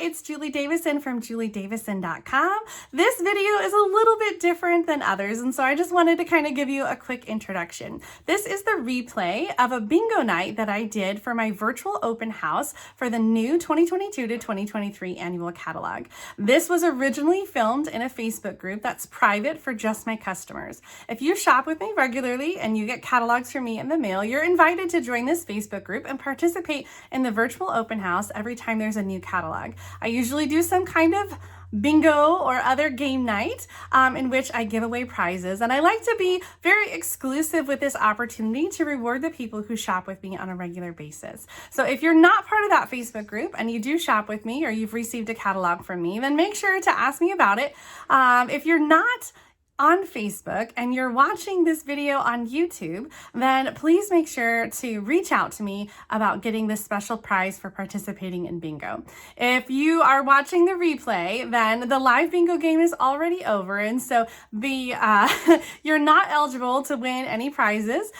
it's Julie Davison from juliedavison.com. This video is a little bit different than others, and so I just wanted to kind of give you a quick introduction. This is the replay of a bingo night that I did for my virtual open house for the new 2022 to 2023 annual catalog. This was originally filmed in a Facebook group that's private for just my customers. If you shop with me regularly and you get catalogs from me in the mail, you're invited to join this Facebook group and participate in the virtual open house every time there's a new catalog. I usually do some kind of bingo or other game night in which I give away prizes, and I like to be very exclusive with this opportunity to reward the people who shop with me on a regular basis. So if you're not part of that Facebook group and you do shop with me or you've received a catalog from me, then make sure to ask me about it. If you're not on Facebook and you're watching this video on YouTube, then please make sure to reach out to me about getting this special prize for participating in bingo. If you are watching the replay, then the live bingo game is already over, and so you're not eligible to win any prizes.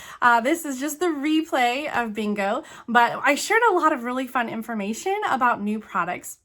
This is just the replay of bingo, but I shared a lot of really fun information about new products.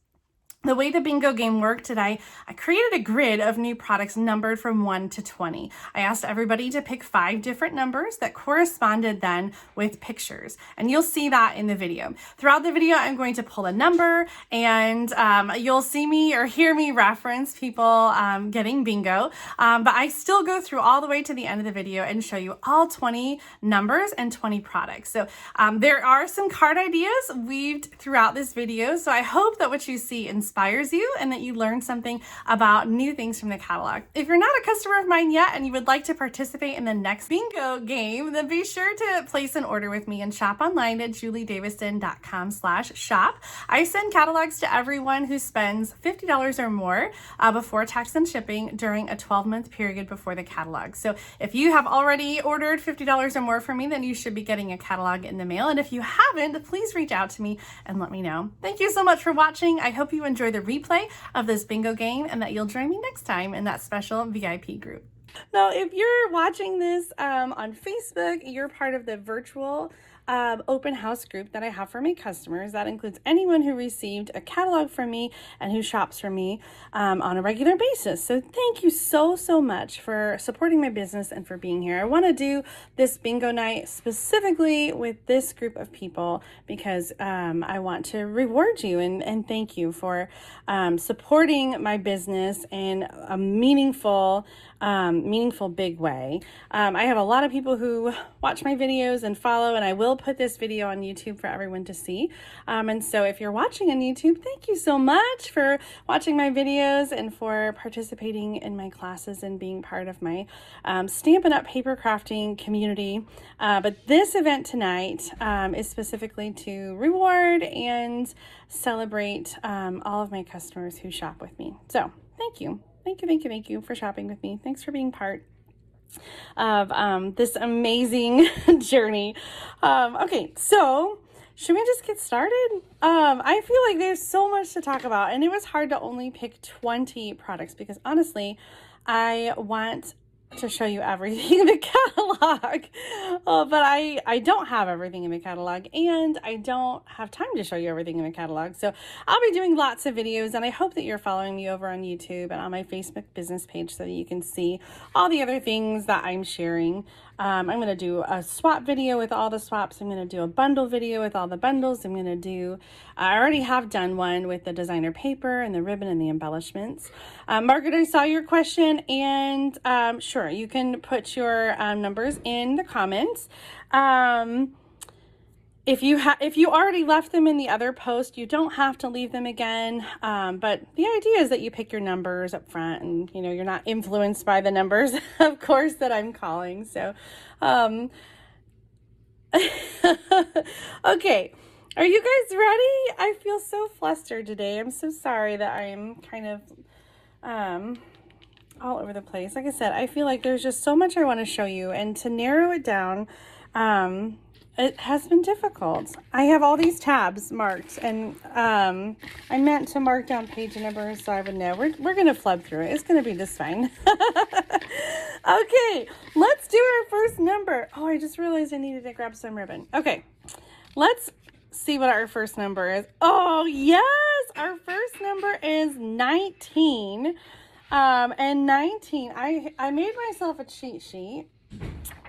The way the bingo game worked today, I created a grid of new products numbered from 1 to 20. I asked everybody to pick 5 different numbers that corresponded then with pictures, and you'll see that in the video. Throughout the video, I'm going to pull a number, and you'll see me or hear me reference people getting bingo, but I still go through all the way to the end of the video and show you all 20 numbers and 20 products. So there are some card ideas weaved throughout this video, so I hope that what you see inspires you and that you learn something about new things from the catalog. If you're not a customer of mine yet and you would like to participate in the next bingo game, then be sure to place an order with me and shop online at juliedavison.com/shop. I send catalogs to everyone who spends $50 or more before tax and shipping during a 12-month period before the catalog. So if you have already ordered $50 or more from me, then you should be getting a catalog in the mail. And if you haven't, please reach out to me and let me know. Thank you so much for watching. I hope you enjoy the replay of this bingo game and that you'll join me next time in that special VIP group. Now, if you're watching this on Facebook, you're part of the virtual open house group that I have for my customers. That includes anyone who received a catalog from me and who shops from me on a regular basis. So thank you so much for supporting my business and for being here. I want to do this bingo night specifically with this group of people because I want to reward you and thank you for supporting my business in a meaningful big way. I have a lot of people who watch my videos and follow, and I will put this video on YouTube for everyone to see. And so if you're watching on YouTube, thank you so much for watching my videos and for participating in my classes and being part of my Stampin' Up paper crafting community. But this event tonight is specifically to reward and celebrate all of my customers who shop with me. So thank you. Thank you for shopping with me. Thanks for being part of this amazing journey. Okay, so should we just get started? I feel like there's so much to talk about, and it was hard to only pick 20 products because honestly, I want to show you everything in the catalog, but I don't have everything in the catalog, and I don't have time to show you everything in the catalog. So I'll be doing lots of videos, and I hope that you're following me over on YouTube and on my Facebook business page so that you can see all the other things that I'm sharing. I'm going to do a swap video with all the swaps. I'm going to do a bundle video with all the bundles. I already have done one with the designer paper and the ribbon and the embellishments. Margaret, I saw your question, and sure, you can put your numbers in the comments. If you already left them in the other post, you don't have to leave them again. But the idea is that you pick your numbers up front, and you're not influenced by the numbers, of course, that I'm calling. So, okay. Are you guys ready? I feel so flustered today. I'm so sorry that I'm kind of all over the place. Like I said, I feel like there's just so much I want to show you, and to narrow it down, it has been difficult. I have all these tabs marked, and I meant to mark down page numbers so I would know. We're going to flub through it. It's going to be just fine. Okay, let's do our first number. Oh, I just realized I needed to grab some ribbon. Okay, let's see what our first number is. Oh, yes, our first number is 19. And 19, I made myself a cheat sheet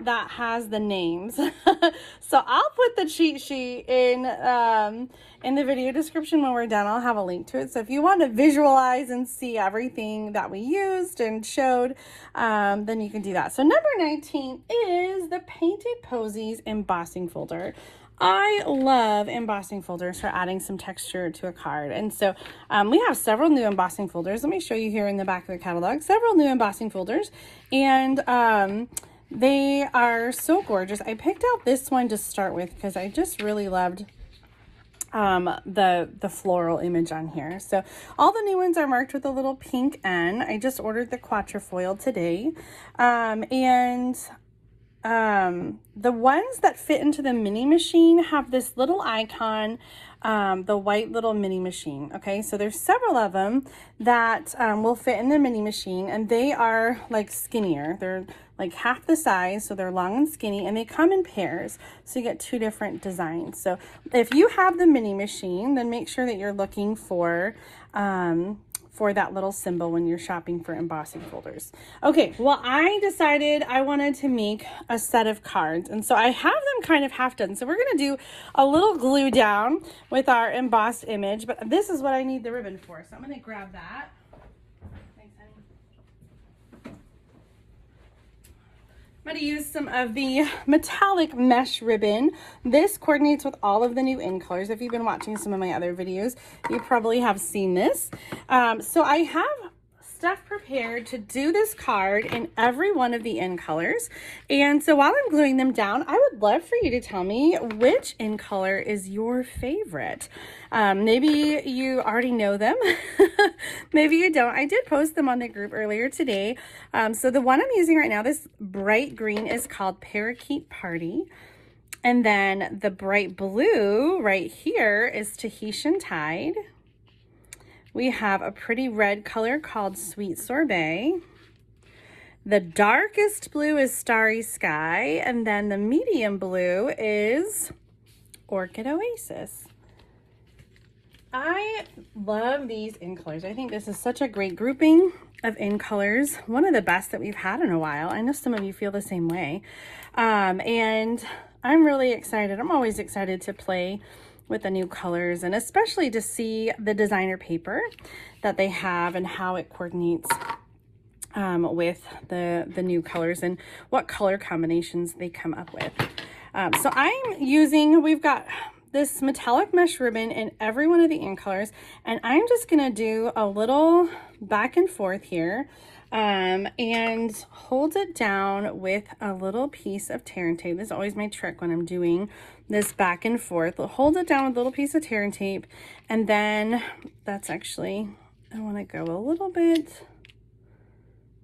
that has the names. So I'll put the cheat sheet in the video description when we're done. I'll have a link to it. So if you want to visualize and see everything that we used and showed, then you can do that. So number 19 is the Painted Posies embossing folder. I love embossing folders for adding some texture to a card. And so we have several new embossing folders. Let me show you here in the back of the catalog, several new embossing folders. And they are so gorgeous. I picked out this one to start with because I just really loved the floral image on here. So all the new ones are marked with a little pink N. I just ordered the quatrefoil today. The ones that fit into the mini machine have this little icon, the white little mini machine. Okay, so there's several of them that will fit in the mini machine, and they are like skinnier. They're like half the size, so they're long and skinny, and they come in pairs, so you get two different designs. So if you have the mini machine, then make sure that you're looking for that little symbol when you're shopping for embossing folders. Okay, well, I decided I wanted to make a set of cards, and so I have them kind of half done. So we're gonna do a little glue down with our embossed image, but this is what I need the ribbon for. So I'm gonna grab that. Thanks, honey. I'm going to use some of the metallic mesh ribbon. This coordinates with all of the new in colors. If you've been watching some of my other videos, you probably have seen this. So I have stuff prepared to do this card in every one of the in colors. And so while I'm gluing them down, I would love for you to tell me which in color is your favorite. Maybe you already know them. Maybe you don't. I did post them on the group earlier today. So the one I'm using right now, this bright green, is called Parakeet Party. And then the bright blue right here is Tahitian Tide. We have a pretty red color called Sweet Sorbet. The darkest blue is Starry Sky, and then the medium blue is Orchid Oasis. I love these in colors. I think this is such a great grouping of in colors. One of the best that we've had in a while. I know some of you feel the same way. And I'm really excited. I'm always excited to play with the new colors, and especially to see the designer paper that they have and how it coordinates with the new colors and what color combinations they come up with. So we've got this metallic mesh ribbon in every one of the in colors, and I'm just gonna do a little back and forth here and hold it down with a little piece of tear and tape. This is always my trick when I'm doing this back and forth. Hold it down with a little piece of tear and tape, and then that's actually, I want to go a little bit.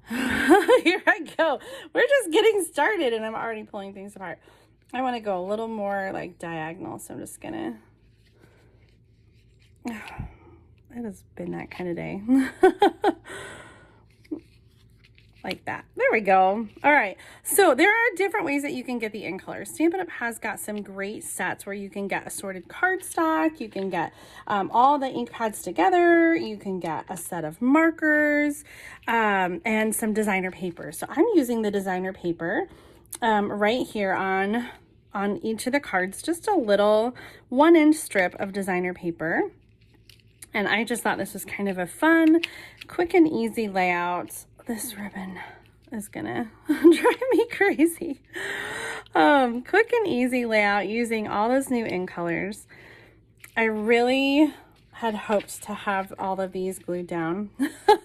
Here I go. We're just getting started and I'm already pulling things apart. I want to go a little more like diagonal, so I'm just gonna, it has been that kind of day. Like that. There we go. All right. So there are different ways that you can get the in colors. Stampin' Up! Has got some great sets where you can get assorted cardstock. You can get all the ink pads together. You can get a set of markers and some designer paper. So I'm using the designer paper right here on each of the cards. Just a little 1-inch strip of designer paper. And I just thought this was kind of a fun, quick and easy layout. This ribbon is gonna drive me crazy. Quick and easy layout using all those new in colors. I really had hoped to have all of these glued down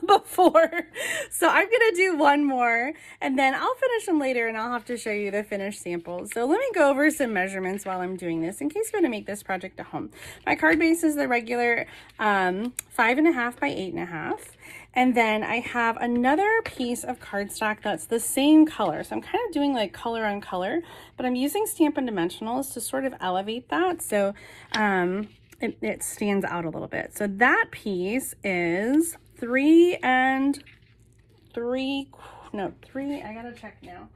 before. So I'm gonna do one more and then I'll finish them later and I'll have to show you the finished samples. So let me go over some measurements while I'm doing this in case you're gonna make this project at home. My card base is the regular 5.5 by 8.5. And then I have another piece of cardstock that's the same color. So I'm kind of doing like color on color, but I'm using Stampin' Dimensionals to sort of elevate that. So it stands out a little bit. So that piece is 3 and 3, no, 3, I gotta check now.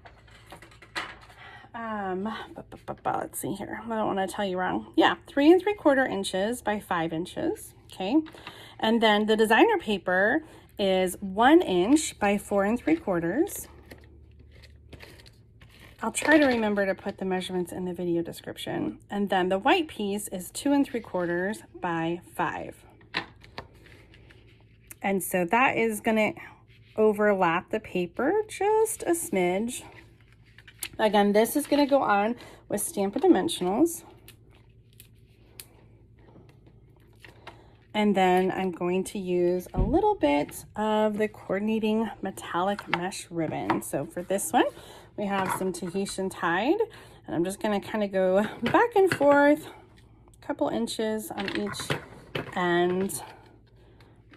Let's see here. I don't want to tell you wrong. Yeah, 3 3/4 inches by 5 inches. Okay. And then the designer paper is 1 inch by 4 3/4. I'll try to remember to put the measurements in the video description. And then the white piece is 2 3/4 by 5. And so that is gonna overlap the paper just a smidge. Again, this is gonna go on with Stampin' Dimensionals. And then I'm going to use a little bit of the coordinating metallic mesh ribbon. So for this one, we have some Tahitian tide, and I'm just gonna kind of go back and forth, a couple inches on each end.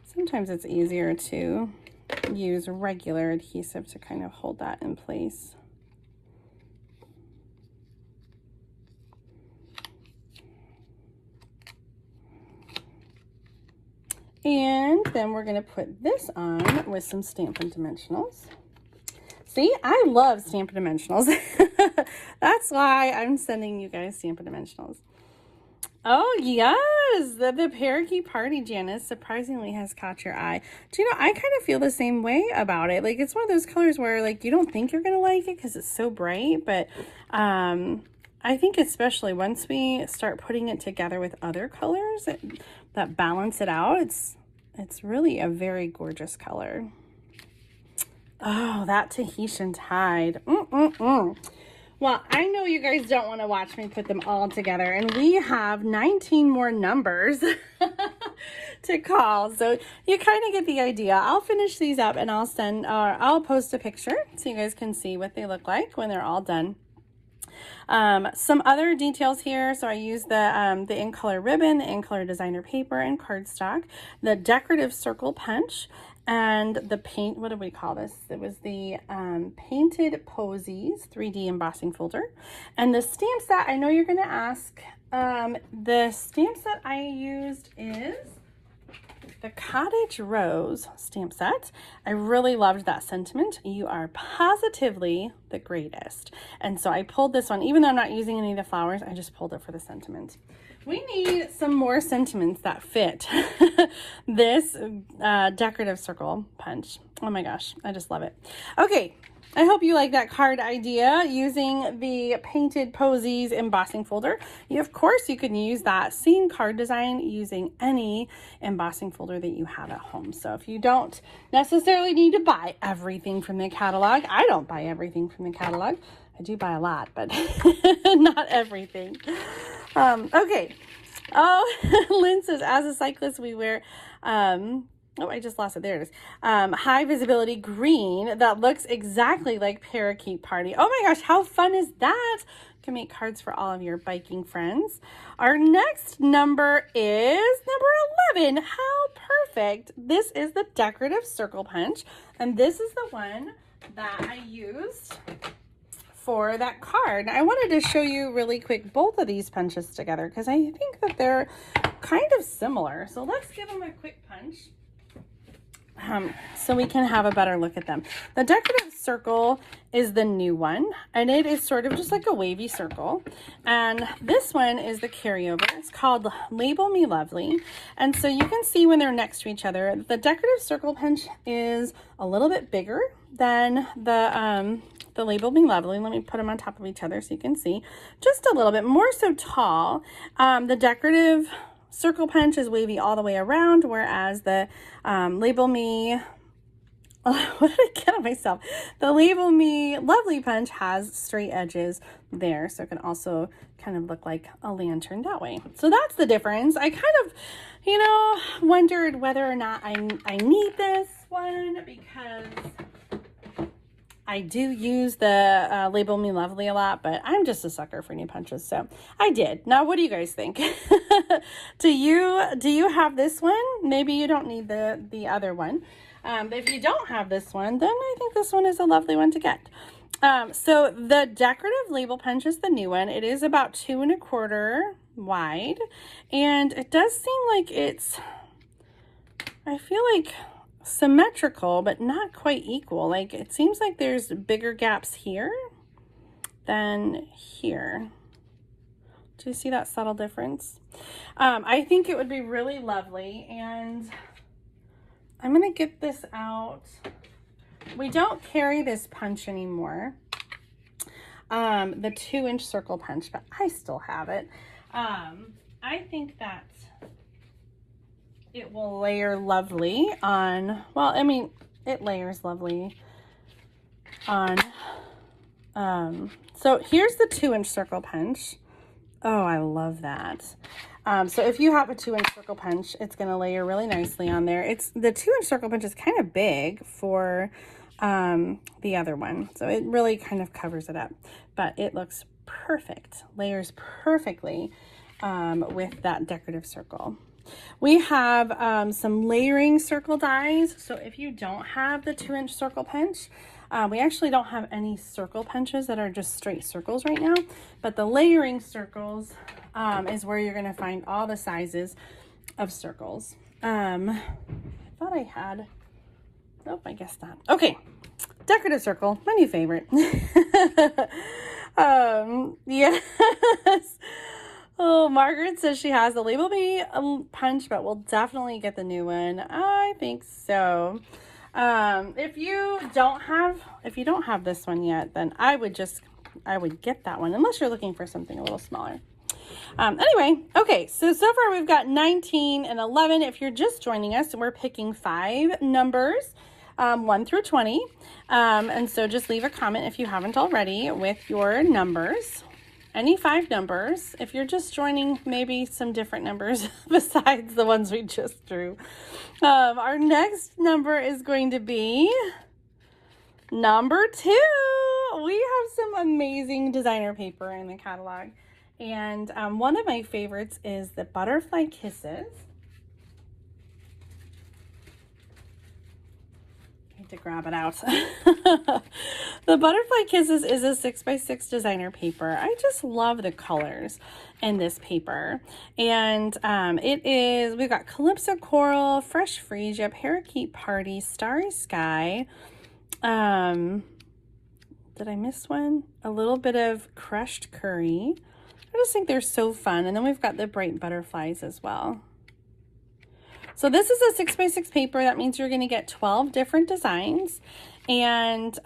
Sometimes it's easier to use regular adhesive to kind of hold that in place. And then we're gonna put this on with some Stampin' Dimensionals. See, I love Stampin' Dimensionals. That's why I'm sending you guys Stampin' Dimensionals. Oh yes, the parakeet party, Janice, surprisingly has caught your eye. Do you know, I kind of feel the same way about it. Like, it's one of those colors where like you don't think you're gonna like it because it's so bright, but I think especially once we start putting it together with other colors that balance it out, it's really a very gorgeous color. Oh, that Tahitian tide. Well, I know you guys don't want to watch me put them all together, and we have 19 more numbers to call, so you kind of get the idea. I'll finish these up and I'll post a picture so you guys can see what they look like when they're all done. Some other details here. So I used the in color ribbon, the in color designer paper and cardstock, the decorative circle punch, and the paint, what do we call this? It was the painted Posies 3D embossing folder. And the stamp set, I know you're going to ask, the stamp set I used is the Cottage Rose stamp set. I really loved that sentiment. You are positively the greatest. And so I pulled this one, even though I'm not using any of the flowers, I just pulled it for the sentiment. We need some more sentiments that fit this decorative circle punch. Oh my gosh, I just love it. Okay, I hope you like that card idea using the painted Posies embossing folder. Of course, you can use that same card design using any embossing folder that you have at home. So if you don't necessarily need to buy everything from the catalog, I don't buy everything from the catalog. I do buy a lot, but not everything. Okay. Oh, Lynn says, as a cyclist, we wear, oh, I just lost it. There it is. High visibility green that looks exactly like Parakeet Party. Oh my gosh, how fun is that? You can make cards for all of your biking friends. Our next number is number 11. How perfect. This is the decorative circle punch, and this is the one that I used for that card. I wanted to show you really quick both of these punches together because I think that they're kind of similar. So let's give them a quick punch so we can have a better look at them. The decorative circle is the new one, and it is sort of just like a wavy circle. And this one is the carryover. It's called Label Me Lovely. And so you can see when they're next to each other, the decorative circle punch is a little bit bigger than the Label Me Lovely. Let me put them on top of each other so you can see. Just a little bit more so tall. The decorative circle punch is wavy all the way around, whereas the Label Me, what did I get on myself? The Label Me Lovely punch has straight edges there, so it can also kind of look like a lantern that way. So that's the difference. I kind of, you know, wondered whether or not I need this one because I do use the Label Me Lovely a lot, but I'm just a sucker for new punches, so I did. Now, what do you guys think? Do you have this one? Maybe you don't need the other one. But if you don't have this one, then I think this one is a lovely one to get. So the decorative label punch is the new one. It is about 2 1/4 wide, and it does seem like it's, I feel like, symmetrical but not quite equal. Like, it seems like there's bigger gaps here than here. Do you see that subtle difference? I think it would be really lovely, and I'm gonna get this out. We don't carry this punch anymore. The 2-inch circle punch, but I still have it. I think that it will layer lovely on, well, I mean, it layers lovely on, so here's the 2-inch circle punch. Oh, I love that. So if you have a 2-inch circle punch, it's going to layer really nicely on there. The 2-inch circle punch is kind of big for the other one, so it really kind of covers it up, but it looks perfect, layers perfectly with that decorative circle. We have some layering circle dies, so if you don't have the 2-inch circle punch, we actually don't have any circle punches that are just straight circles right now, but the layering circles is where you're going to find all the sizes of circles. I thought I had, nope, I guess not. Okay, decorative circle, my new favorite. Yes. Oh, Margaret says she has the Label Me punch, but we'll definitely get the new one. I think so. If you don't have this one yet, then I would get that one, unless you're looking for something a little smaller. Anyway, okay, so far we've got 19 and 11. If you're just joining us, we're picking 5 numbers, 1 through 20. And so just leave a comment if you haven't already with your numbers. Any 5 numbers. If you're just joining, maybe some different numbers besides the ones we just drew. Our next number is going to be number 2. We have some amazing designer paper in the catalog. And one of my favorites is the Butterfly Kisses. To grab it out. The Butterfly Kisses is a 6x6 designer paper. I just love the colors in this paper. And we've got Calypso Coral, Fresh Freesia, Parakeet Party, Starry Sky. Did I miss one? A little bit of Crushed Curry. I just think they're so fun. And then we've got the Bright Butterflies as well. So this is a 6x6 paper. That means you're going to get 12 different designs, and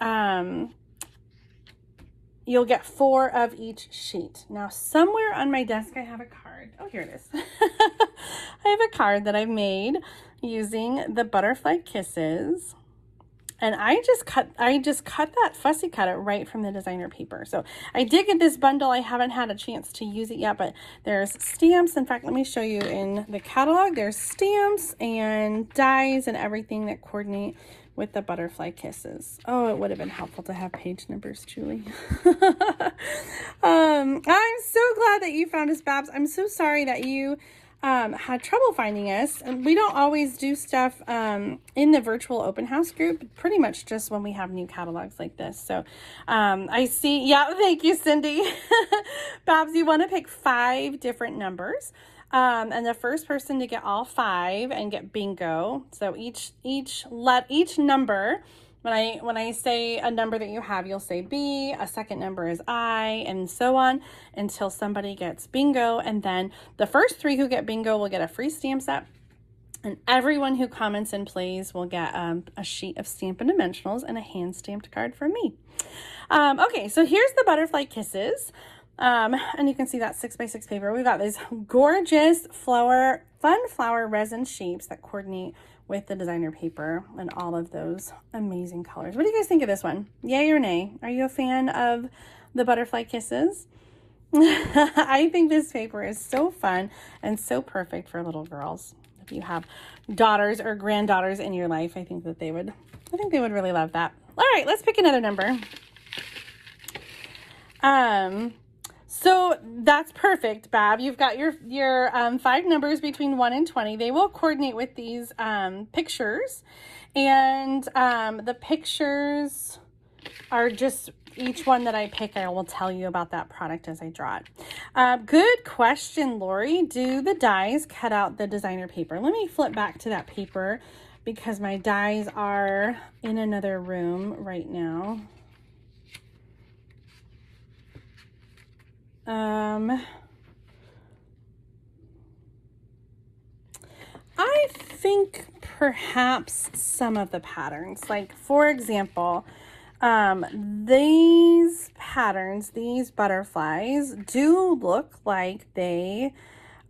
you'll get 4 of each sheet. Now, somewhere on my desk, I have a card. Oh, here it is. I have a card that I've made using the Butterfly Kisses. And I just cut that fussy cut it right from the designer paper. So I did get this bundle. I haven't had a chance to use it yet, but there's stamps. In fact, let me show you in the catalog. There's stamps and dies and everything that coordinate with the Butterfly Kisses. Oh, it would have been helpful to have page numbers, Julie. I'm so glad that you found us, Babs. I'm so sorry that you had trouble finding us. And we don't always do stuff in the virtual open house group, pretty much just when we have new catalogs like this. So I see, yeah, thank you, Cindy. Babs, you want to pick 5 different numbers. And the first person to get all 5 and get bingo. So each number, when I say a number that you have, you'll say B, a second number is I, and so on until somebody gets bingo. And then the first 3 who get bingo will get a free stamp set. And everyone who comments and plays will get a sheet of Stampin' Dimensionals and a hand-stamped card from me. Okay, so here's the Butterfly Kisses. And you can see that 6x6 paper. We've got these gorgeous fun flower resin shapes that coordinate with the designer paper and all of those amazing colors. What do you guys think of this one? Yay or nay? Are you a fan of the Butterfly Kisses? I think this paper is so fun and so perfect for little girls. If you have daughters or granddaughters in your life, I think they would really love that. All right, let's pick another number. So that's perfect, Bab. You've got your 5 numbers between 1 and 20. They will coordinate with these pictures, and the pictures are just each one that I pick. I will tell you about that product as I draw it. Good question, Lori. Do the dies cut out the designer paper? Let me flip back to that paper because my dies are in another room right now. I think perhaps some of the patterns. Like, for example, these patterns, these butterflies, do look like they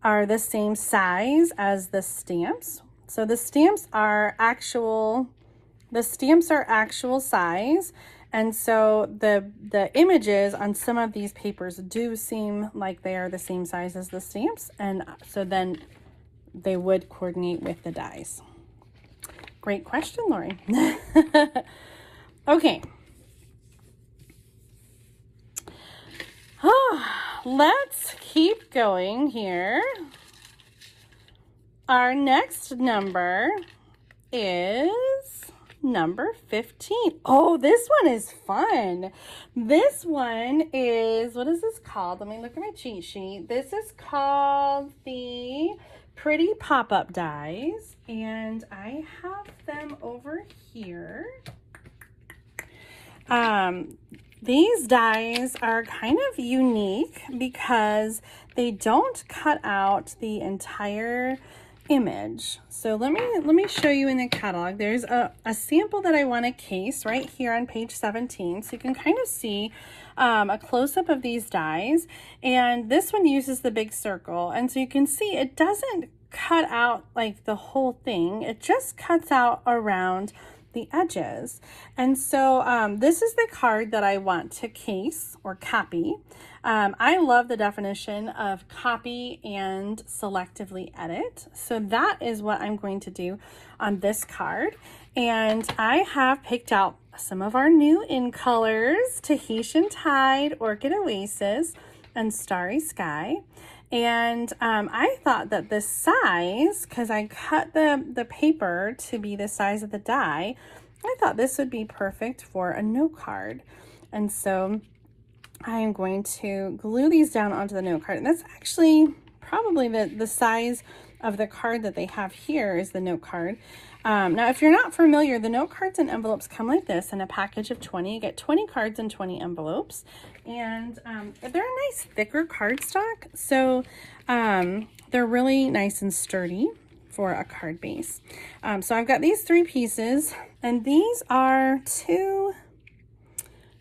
are the same size as the stamps. So the stamps are actual size. And so the images on some of these papers do seem like they are the same size as the stamps. And so then they would coordinate with the dies. Great question, Lori. Okay. Let's keep going here. Our next number is number 15. Oh, this one is fun. This one is, what is this called? Let me look at my cheat sheet. This is called the Pretty Pop-Up Dies, and I have them over here. These dies are kind of unique because they don't cut out the entire image. So let me show you in the catalog. There's a sample that I want to case right here on page 17, so you can kind of see a close-up of these dies. And this one uses the big circle, and so you can see it doesn't cut out like the whole thing. It just cuts out around the edges. And so this is the card that I want to case or copy. I love the definition of copy and selectively edit. So that is what I'm going to do on this card. And I have picked out some of our new in colors: Tahitian Tide, Orchid Oasis, and Starry Sky. And I thought that this size, because I cut the paper to be the size of the die, I thought this would be perfect for a note card. And so I am going to glue these down onto the note card. And that's actually probably the size of the card that they have here is the note card. Now, if you're not familiar, the note cards and envelopes come like this in a package of 20. You get 20 cards and 20 envelopes. And they're a nice thicker cardstock. So they're really nice and sturdy for a card base. So I've got these 3 pieces, and these are 2.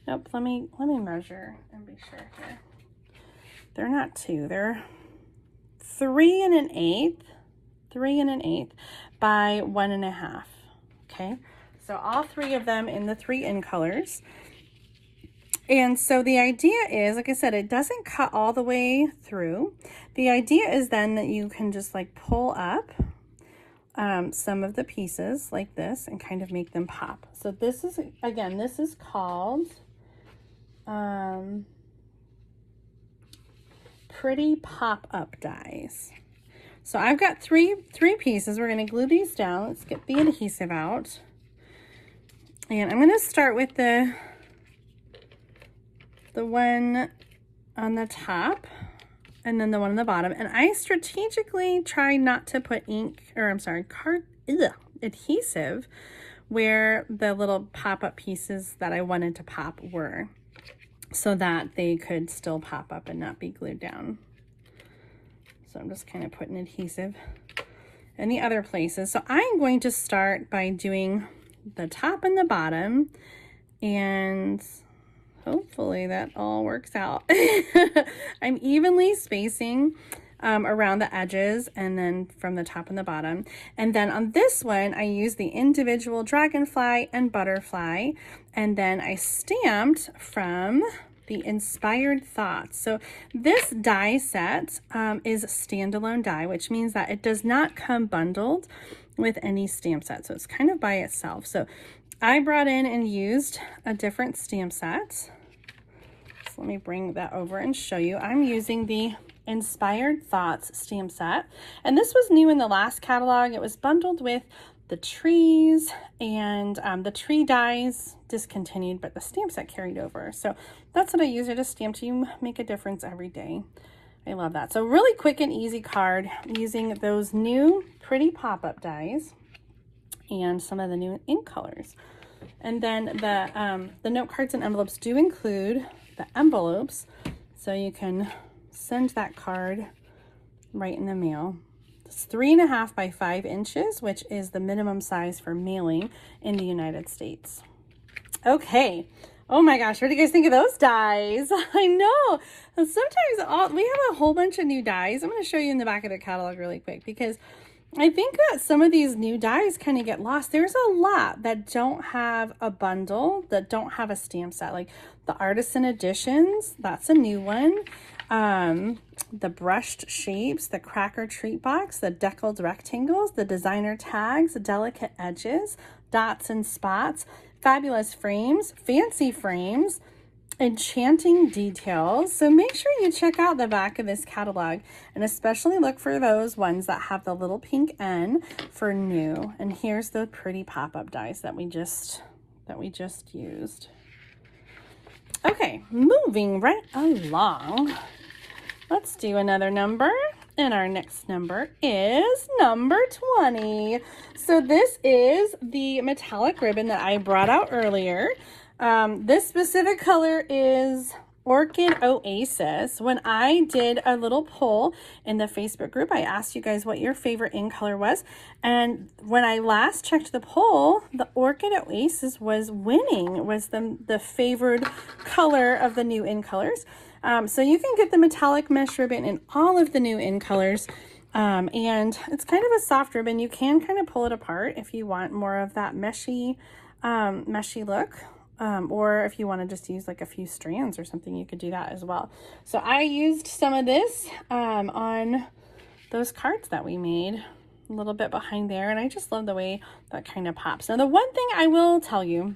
Nope, let me measure and be sure here. They're not 2, they're 3 1/8. 3 1/8 by 1 1/2. Okay, so all 3 of them in the 3 in colors. And so the idea is, like I said, it doesn't cut all the way through. The idea is then that you can just like pull up some of the pieces like this and kind of make them pop. So this is, again, this is called Pretty Pop-Up Dies. So I've got three pieces. We're going to glue these down. Let's get the adhesive out. And I'm going to start with the one on the top and then the one on the bottom. And I strategically try not to put adhesive where the little pop-up pieces that I wanted to pop were, so that they could still pop up and not be glued down. So I'm just kind of putting adhesive in the other places. So I'm going to start by doing the top and the bottom, and hopefully that all works out. I'm evenly spacing around the edges and then from the top and the bottom. And then on this one, I used the individual dragonfly and butterfly, and then I stamped from the Inspired Thoughts. So this die set is a standalone die, which means that it does not come bundled with any stamp set. So it's kind of by itself. So I brought in and used a different stamp set. So let me bring that over and show you. I'm using the Inspired Thoughts stamp set. And this was new in the last catalog. It was bundled with the trees, and the tree dies discontinued, but the stamp set carried over. So that's what I use. I just stamped. You make a difference every day. I love that. So really quick and easy card using those new Pretty Pop-Up dies and some of the new ink colors. And then the note cards and envelopes do include the envelopes, so you can send that card right in the mail. It's 3.5 by 5 inches, which is the minimum size for mailing in the United States. Okay. Oh my gosh, what do you guys think of those dies? I know. Sometimes we have a whole bunch of new dies. I'm going to show you in the back of the catalog really quick because I think that some of these new dies kind of get lost. There's a lot that don't have a bundle, that don't have a stamp set, like the Artisan Editions. That's a new one. The brushed shapes, the cracker treat box, the deckled rectangles, the designer tags, the delicate edges, dots and spots, fabulous frames, fancy frames, enchanting details. So make sure you check out the back of this catalog and especially look for those ones that have the little pink N for new. And here's the pretty pop-up dies that we just used. Okay, moving right along. Let's do another number. And our next number is number 20. So this is the metallic ribbon that I brought out earlier. This specific color is Orchid Oasis. When I did a little poll in the Facebook group, I asked you guys what your favorite in color was. And when I last checked the poll, the Orchid Oasis was winning, was the favored color of the new in colors. So you can get the metallic mesh ribbon in all of the new in colors. And it's kind of a soft ribbon. You can kind of pull it apart if you want more of that meshy look. Or if you want to just use like a few strands or something, you could do that as well. So I used some of this on those cards that we made, a little bit behind there. And I just love the way that kind of pops. Now, the one thing I will tell you,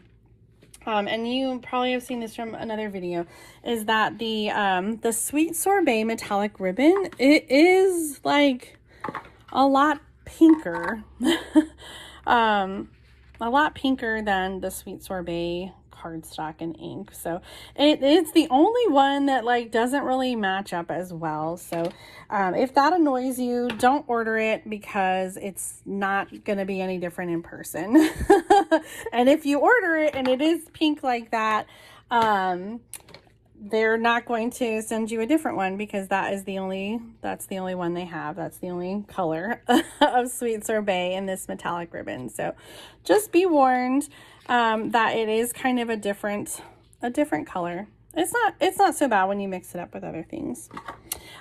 and you probably have seen this from another video, is that the Sweet Sorbet metallic ribbon, it is like a lot pinker. A lot pinker than the Sweet Sorbet cardstock and ink. So it's the only one that like doesn't really match up as well. So if that annoys you, don't order it because it's not going to be any different in person. And if you order it and it is pink like that, they're not going to send you a different one because that's the only one they have. That's the only color of Sweet Sorbet in this metallic ribbon. So just be warned that it is kind of a different color. It's not so bad when you mix it up with other things.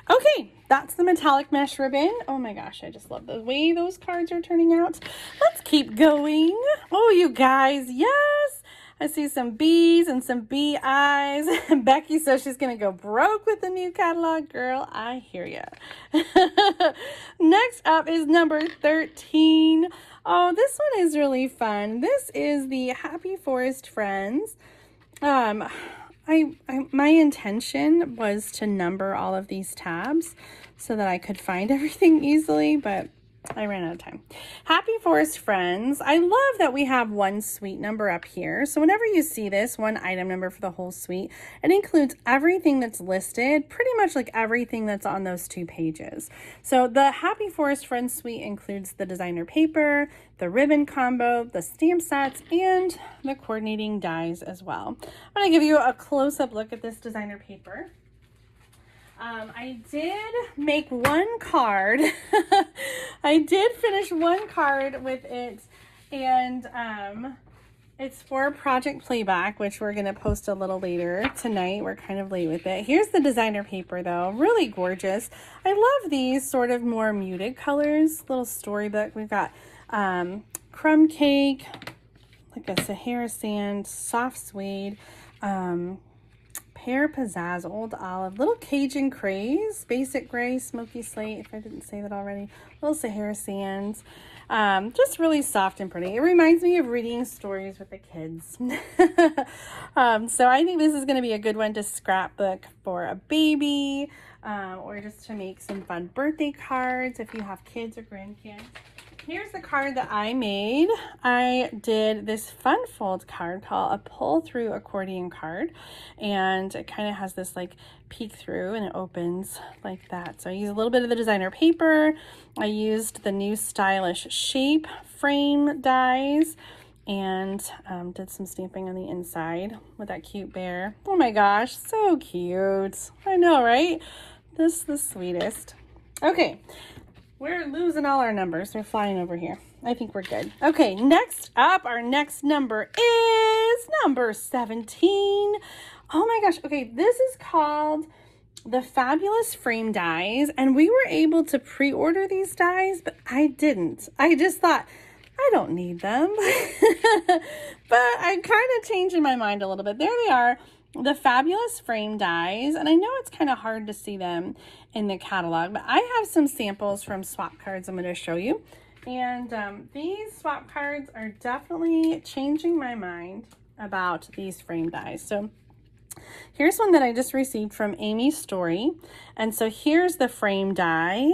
Okay, that's the metallic mesh ribbon. Oh my gosh, I just love the way those cards are turning out. Let's keep going. Oh, you guys, yes! I see some B's and some B eyes. Becky says she's going to go broke with the new catalog. Girl, I hear ya. Next up is number 13. Oh, this one is really fun. This is the Happy Forest Friends. My intention was to number all of these tabs so that I could find everything easily, but I ran out of time. Happy Forest Friends. I love that we have one suite number up here. So whenever you see this one item number for the whole suite, it includes everything that's listed, pretty much like everything that's on those 2 pages. So the Happy Forest Friends suite includes the designer paper, the ribbon combo, the stamp sets, and the coordinating dies as well. I'm going to give you a close-up look at this designer paper. I did make one card. I did finish one card with it, and it's for Project Playback, which we're going to post a little later tonight. We're kind of late with it. Here's the designer paper, though. Really gorgeous. I love these sort of more muted colors. Little storybook. We've got crumb cake, like a Sahara sand, soft suede, pear pizzazz, old olive, little Cajun craze, basic gray, smoky slate, if I didn't say that already, little Sahara sands, just really soft and pretty. It reminds me of reading stories with the kids. So I think this is going to be a good one to scrapbook for a baby, or just to make some fun birthday cards if you have kids or grandkids. Here's the card that I made. I did this fun fold card called a pull through accordion card, and it kind of has this like peek through and it opens like that. So I used a little bit of the designer paper. I used the new stylish shape frame dies and did some stamping on the inside with that cute bear. Oh my gosh, so cute. I know, right? This is the sweetest. Okay. We're losing all our numbers. They're flying over here. I think we're good. Okay, next up, our next number is number 17. Oh my gosh. Okay, this is called the Fabulous Frame Dies, and we were able to pre-order these dies, but I didn't. I just thought, I don't need them. But I kind of changed my mind a little bit. There they are, the Fabulous Frame Dies, and I know it's kind of hard to see them in the catalog, but I have some samples from swap cards I'm going to show you. And these swap cards are definitely changing my mind about these frame dies. So here's one that I just received from Amy's Story. And so here's the frame die,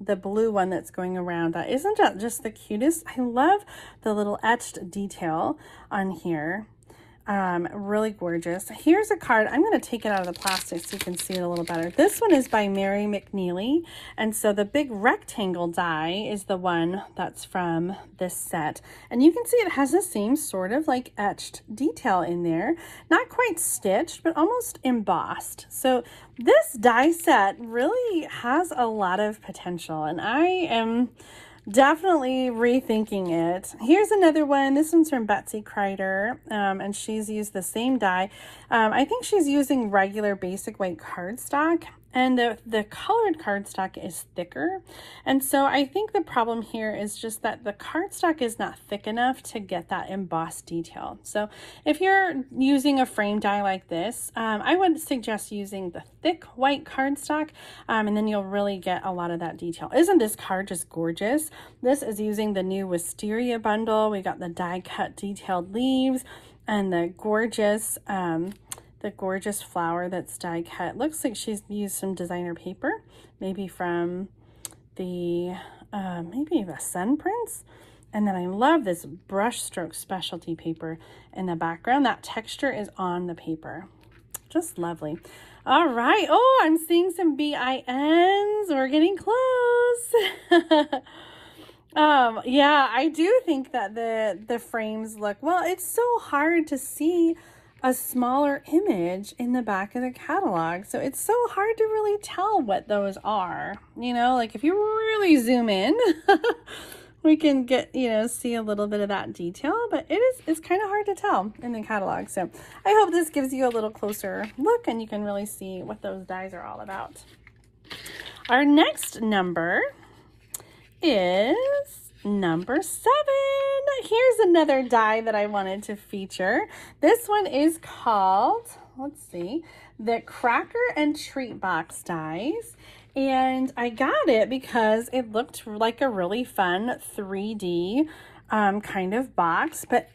the blue one that's going around. That isn't that just the cutest? I love the little etched detail on here. Really gorgeous. Here's a card. I'm going to take it out of the plastic so you can see it a little better. This one is by Mary McNeely, and so the big rectangle die is the one that's from this set, and you can see it has the same sort of like etched detail in there, not quite stitched but almost embossed. So this die set really has a lot of potential, and I am definitely rethinking it. Here's another one. This one's from Betsy Kreider, and she's used the same die. I think she's using regular basic white cardstock, and the colored cardstock is thicker. And so I think the problem here is just that the cardstock is not thick enough to get that embossed detail. So if you're using a frame die like this, I would suggest using the thick white cardstock, and then you'll really get a lot of that detail. Isn't this card just gorgeous? This is using the new Wisteria bundle. We got the die cut detailed leaves and the gorgeous flower that's die cut. Looks like she's used some designer paper, maybe from the maybe the Sun Prints. And then I love this brush stroke specialty paper in the background. That texture is on the paper. Just lovely. All right. Oh, I'm seeing some BINs. We're getting close. Yeah, I do think that the frames look, well, it's so hard to see a smaller image in the back of the catalog. So it's so hard to really tell what those are. You know, like if you really zoom in, we can get, you know, see a little bit of that detail, but it's kind of hard to tell in the catalog. So I hope this gives you a little closer look and you can really see what those dies are all about. Our next number is number 7. Here's another die that I wanted to feature. This one is called, let's see, the Cracker and Treat Box dies. And I got it because it looked like a really fun 3D kind of box. But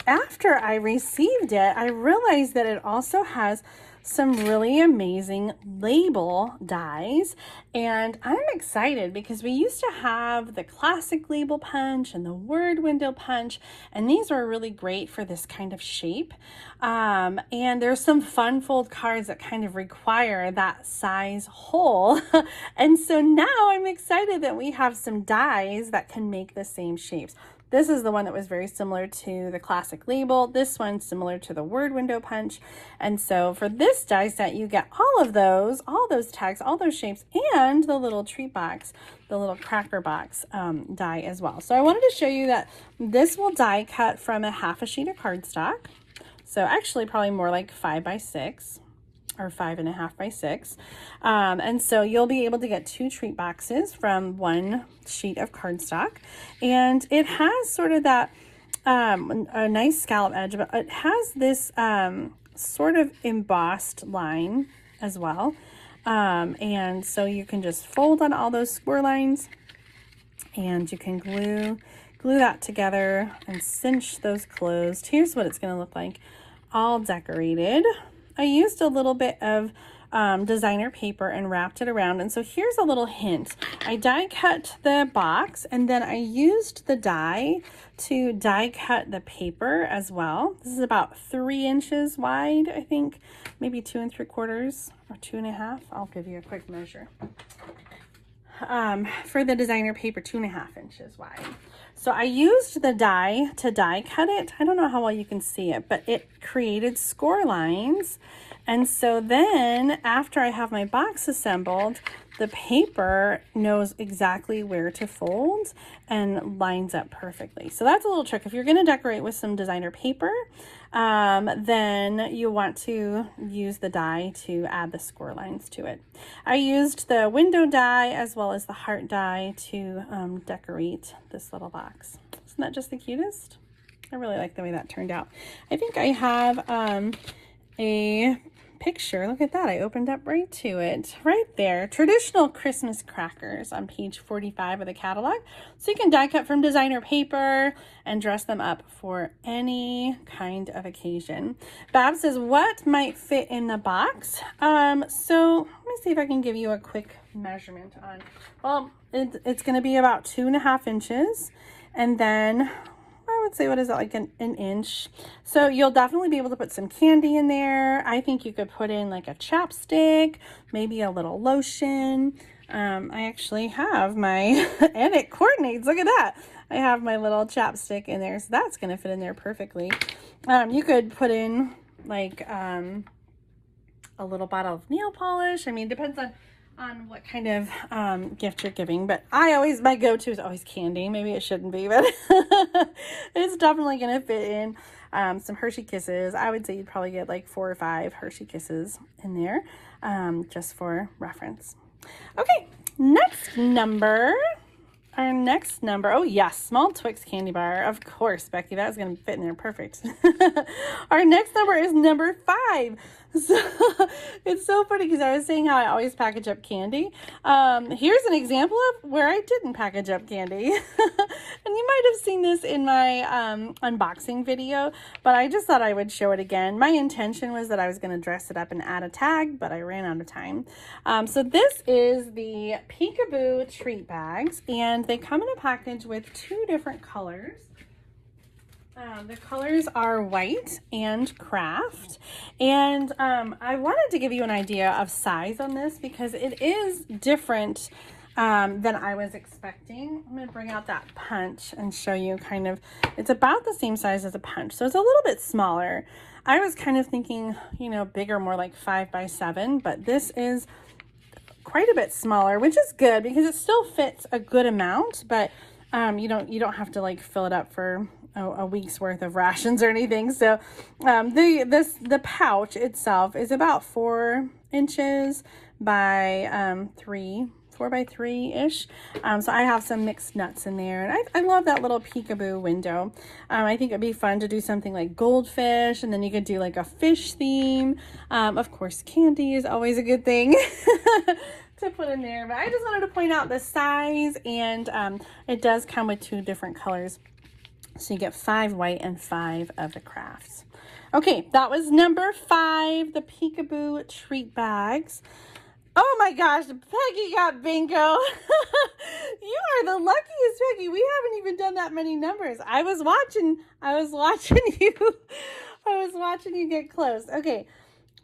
after I received it, I realized that it also has some really amazing label dies, and I'm excited because we used to have the classic label punch and the word window punch, and these are really great for this kind of shape. And there's some fun fold cards that kind of require that size hole. And so now I'm excited that we have some dies that can make the same shapes. This is the one that was very similar to the classic label. This one's similar to the word window punch. And so for this die set, you get all those tags, all those shapes, and the little treat box, the little cracker box die as well. So I wanted to show you that this will die cut from a half a sheet of cardstock. So actually probably more like 5 by 6. Or 5.5 by 6. And so you'll be able to get 2 treat boxes from 1 sheet of cardstock. And it has sort of that, a nice scallop edge, but it has this sort of embossed line as well. And so you can just fold on all those square lines, and you can glue that together and cinch those closed. Here's what it's going to look like, all decorated. I used a little bit of designer paper and wrapped it around. And so here's a little hint. I die cut the box, and then I used the die to die cut the paper as well. This is about 3 inches wide, I think, maybe 2 3/4 or 2.5. I'll give you a quick measure. For the designer paper, 2.5 inches wide. So I used the die to die cut it. I don't know how well you can see it, but it created score lines. And so then after I have my box assembled, the paper knows exactly where to fold and lines up perfectly. So that's a little trick. If you're going to decorate with some designer paper, then you want to use the die to add the score lines to it. I used the window die as well as the heart die to decorate this little box. Isn't that just the cutest? I really like the way that turned out. I think I have a picture. Look at that. I opened up right to it. Right there. Traditional Christmas crackers on page 45 of the catalog. So you can die cut from designer paper and dress them up for any kind of occasion. Bab says, what might fit in the box? So let me see if I can give you a quick measurement on, well, it's going to be about 2.5 inches. And then I would say, what is that, like an inch? So you'll definitely be able to put some candy in there. I think you could put in like a chapstick, maybe a little lotion. I actually have my, and it coordinates, look at that. I have my little chapstick in there, so that's going to fit in there perfectly. You could put in like a little bottle of nail polish. I mean, it depends on what kind of gift you're giving, but my go-to is always candy. Maybe it shouldn't be, but it's definitely going to fit in. Some Hershey Kisses. I would say you'd probably get like 4 or 5 Hershey Kisses in there, just for reference. Okay, our next number, oh yes, small Twix candy bar. Of course, Becky, that's going to fit in there perfect. Our next number is number 5. So it's so funny because I was saying how I always package up candy. Here's an example of where I didn't package up candy. And you might have seen this in my unboxing video, but I just thought I would show it again. My intention was that I was going to dress it up and add a tag, but I ran out of time. So this is the Peekaboo treat bags, and they come in a package with 2 different colors. The colors are white and craft, and I wanted to give you an idea of size on this because it is different than I was expecting. I'm going to bring out that punch and show you kind of, it's about the same size as a punch, so it's a little bit smaller. I was kind of thinking, you know, bigger, more like 5 by 7, but this is quite a bit smaller, which is good because it still fits a good amount, but you don't have to like fill it up for a week's worth of rations or anything. So the pouch itself is about 4 inches by 4 by 3-ish. So I have some mixed nuts in there, and I love that little peekaboo window. I think it'd be fun to do something like goldfish, and then you could do like a fish theme. Of course, candy is always a good thing to put in there, but I just wanted to point out the size, and it does come with 2 different colors. So you get 5 white and 5 of the crafts. Okay, that was number 5, the Peekaboo treat bags. Oh my gosh, Peggy got bingo. You are the luckiest, Peggy. We haven't even done that many numbers. I was watching you. I was watching you get close. Okay.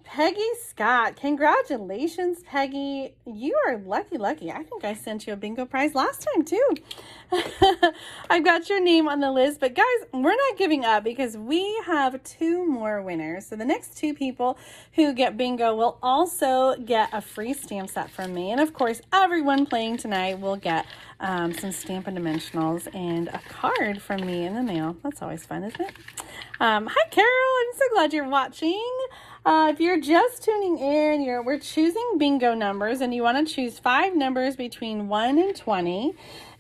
Peggy Scott, congratulations, Peggy. You are lucky. I think I sent you a bingo prize last time too. I've got your name on the list, but guys, we're not giving up because we have 2 more winners. So the next 2 people who get bingo will also get a free stamp set from me. And of course, everyone playing tonight will get some Stampin' Dimensionals and a card from me in the mail. That's always fun, isn't it? Hi, Carol. I'm so glad you're watching. If you're just tuning in, we're choosing bingo numbers, and you want to choose 5 numbers between 1 and 20.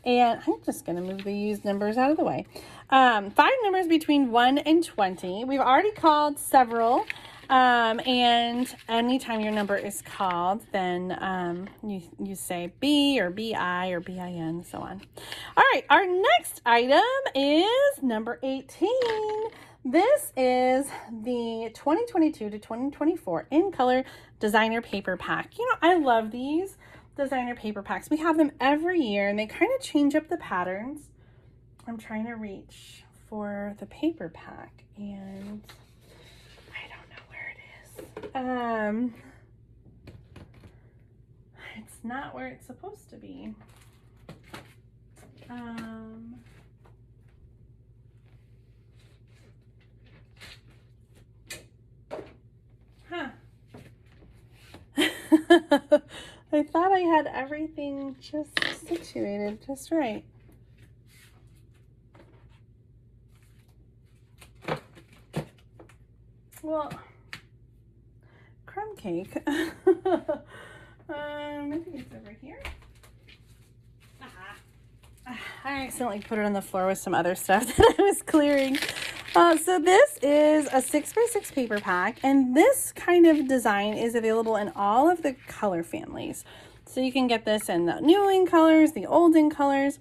And I'm just going to move the used numbers out of the way. 5 numbers between 1 and 20. We've already called several. And anytime your number is called, then you say B or BI or BIN, so on. All right, our next item is number 18. This is the 2022 to 2024 in color designer paper pack. You know, I love these designer paper packs. We have them every year, and they kind of change up the patterns. I'm trying to reach for the paper pack, and I don't know where it is. It's not where it's supposed to be. I thought I had everything just situated just right. Well, crumb cake. Maybe it's over here. I accidentally put it on the floor with some other stuff that I was clearing. So this is a 6x6 paper pack, and this kind of design is available in all of the color families. So you can get this in the new in colors, the old in colors,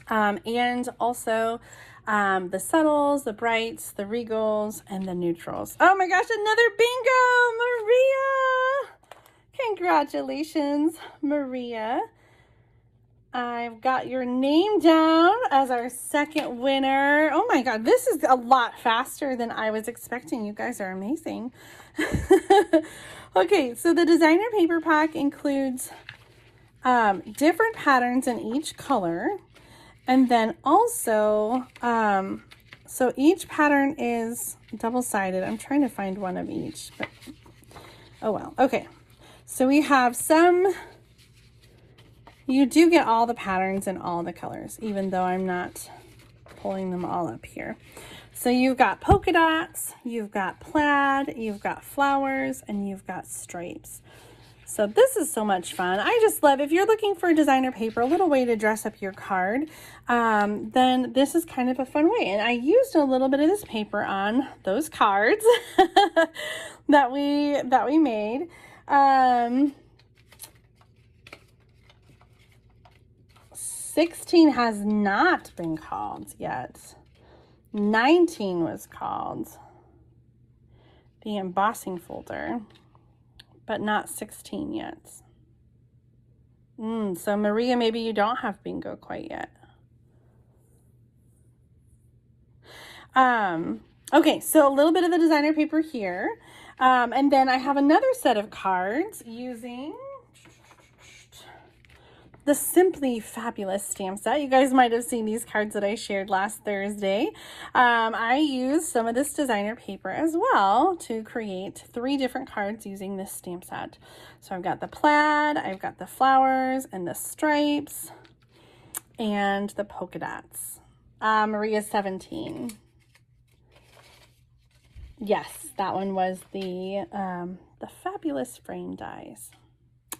and also the subtles, the brights, the regals, and the neutrals. Oh my gosh, another bingo, Maria! Congratulations, Maria. I've got your name down as our second winner. Oh my God, this is a lot faster than I was expecting. You guys are amazing. Okay, so the designer paper pack includes different patterns in each color. And then also, so each pattern is double-sided. I'm trying to find one of each, but oh well. Okay, so we have some. You do get all the patterns in all the colors, even though I'm not pulling them all up here. So you've got polka dots, you've got plaid, you've got flowers, and you've got stripes. So this is so much fun. I just love, if you're looking for a designer paper, a little way to dress up your card, then this is kind of a fun way. And I used a little bit of this paper on those cards that we made. 16 has not been called yet. 19 was called the embossing folder, but not 16 yet. So Maria, maybe you don't have bingo quite yet. Okay, so a little bit of the designer paper here. And then I have another set of cards using the Simply Fabulous stamp set. You guys might have seen these cards that I shared last Thursday. I used some of this designer paper as well to create 3 different cards using this stamp set. So I've got the plaid, I've got the flowers and the stripes, and the polka dots. Maria 17. Yes, that one was the fabulous frame dies.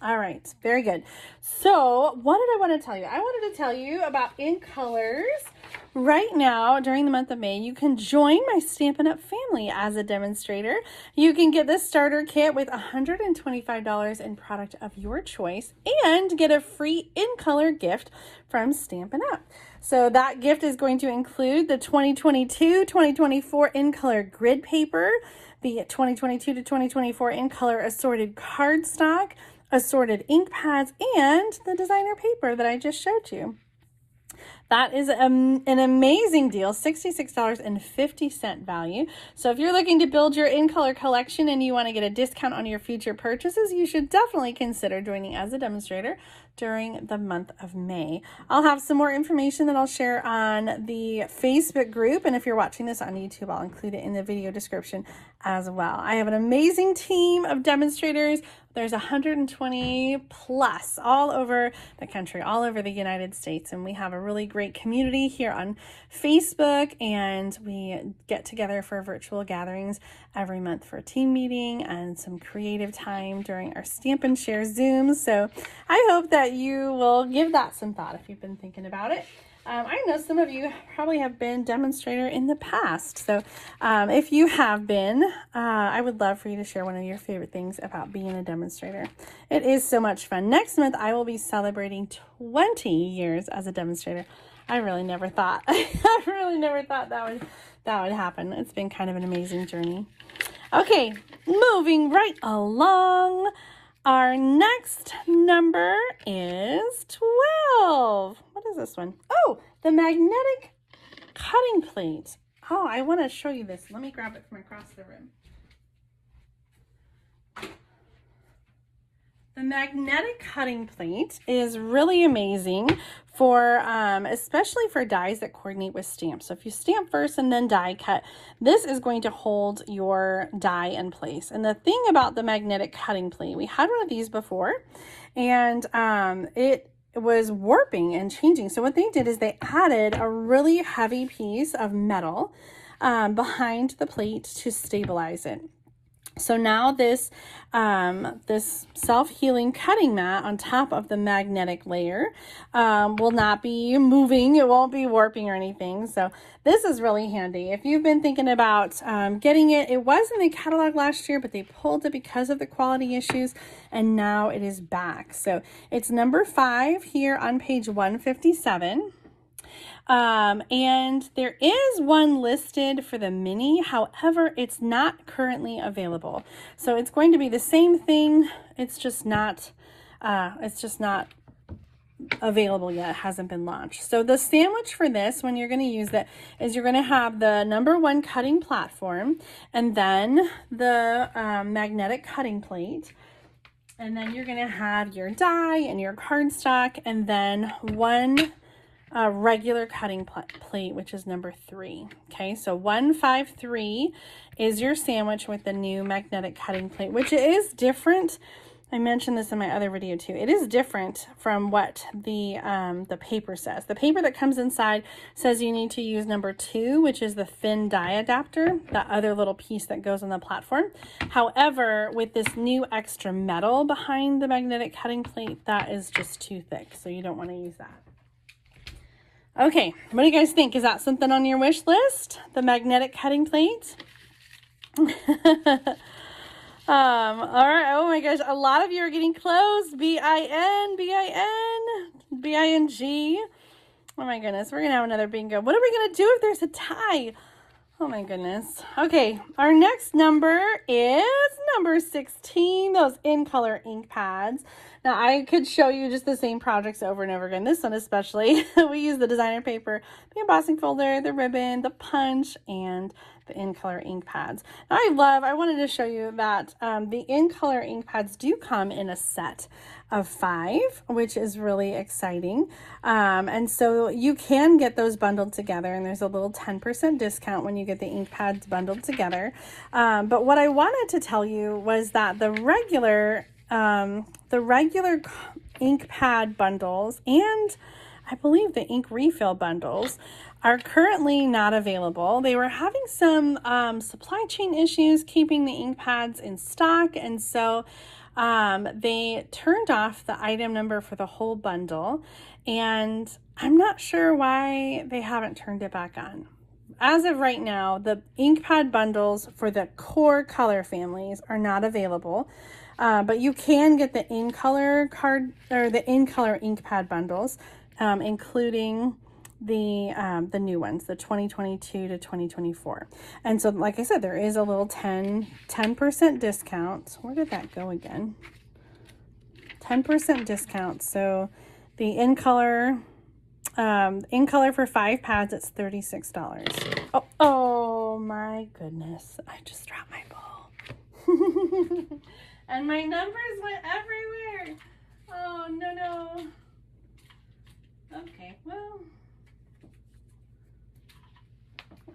All right, very good. So what did I want to tell you? I wanted to tell you about In Colors. Right now, during the month of May, you can join my Stampin' Up! Family as a demonstrator. You can get this starter kit with $125 in product of your choice and get a free In Color gift from Stampin' Up! So that gift is going to include the 2022-2024 In Color grid paper, the 2022 to 2024 In Color assorted cardstock, assorted ink pads, and the designer paper that I just showed you. That is an amazing deal, $66.50 value. So if you're looking to build your In Color collection and you want to get a discount on your future purchases, you should definitely consider joining as a demonstrator during the month of May. I'll have some more information that I'll share on the Facebook group, and if you're watching this on YouTube, I'll include it in the video description as well. I have an amazing team of demonstrators. There's 120 plus all over the country, all over the United States, and we have a really great community here on Facebook, and we get together for virtual gatherings every month for a team meeting and some creative time during our Stamp and Share Zooms. So I hope that you will give that some thought if you've been thinking about it. I know some of you probably have been demonstrator in the past. So if you have been, I would love for you to share one of your favorite things about being a demonstrator. It is so much fun. Next month, I will be celebrating 20 years as a demonstrator. I really never thought, I really never thought that would happen. It's been kind of an amazing journey. Okay, moving right along. Our next number is 12. What is this one? Oh, the magnetic cutting plate. Oh, I want to show you this. Let me grab it from across the room. The magnetic cutting plate is really amazing for, especially for dies that coordinate with stamps. So if you stamp first and then die cut, this is going to hold your die in place. And the thing about the magnetic cutting plate, we had one of these before, and it was warping and changing. So what they did is they added a really heavy piece of metal behind the plate to stabilize it. So now this self-healing cutting mat on top of the magnetic layer will not be moving. It won't be warping or anything. So this is really handy. If you've been thinking about getting it, it was in the catalog last year, but they pulled it because of the quality issues, and now it is back. So it's number 5 here on page 157. And there is one listed for the mini. However, it's not currently available. So it's going to be the same thing. It's just not available yet. It hasn't been launched. So the sandwich for this, when you're going to use it, is you're going to have the number 1 cutting platform, and then the magnetic cutting plate. And then you're going to have your die and your cardstock, and then one regular cutting plate, which is number 3. Okay, so 153 is your sandwich with the new magnetic cutting plate, which is different. I mentioned this in my other video too. It is different from what the paper says. The paper that comes inside says you need to use number 2, which is the thin die adapter, that other little piece that goes on the platform. However, with this new extra metal behind the magnetic cutting plate, that is just too thick, so you don't want to use that. Okay, what do you guys think? Is that something on your wish list? The magnetic cutting plate? All right. Oh my gosh, a lot of you are getting close. B-I-N, B-I-N, B-I-N-G. Oh my goodness, we're going to have another bingo. What are we going to do if there's a tie? Oh my goodness. Okay, our next number is number 16, those in color ink pads. Now I could show you just the same projects over and over again. This one especially, we use the designer paper, the embossing folder, the ribbon, the punch, and the in color ink pads. Now I wanted to show you that the in color ink pads do come in a set of 5, which is really exciting. And so you can get those bundled together, and there's a little 10% discount when you get the ink pads bundled together. But what I wanted to tell you was that the regular ink pad bundles, and I believe the ink refill bundles, are currently not available. They were having some supply chain issues keeping the ink pads in stock, and so they turned off the item number for the whole bundle, and I'm not sure why they haven't turned it back on. As of right now, the ink pad bundles for the core color families are not available, but you can get the in color card or the in color ink pad bundles, including the new ones, the 2022 to 2024. And so, like I said, there is a little 10% discount. Where did that go again? 10% discount. So the in color for 5 pads, it's $36. Oh my goodness. I just dropped my ball. And my numbers went everywhere. Oh, no. Okay, well,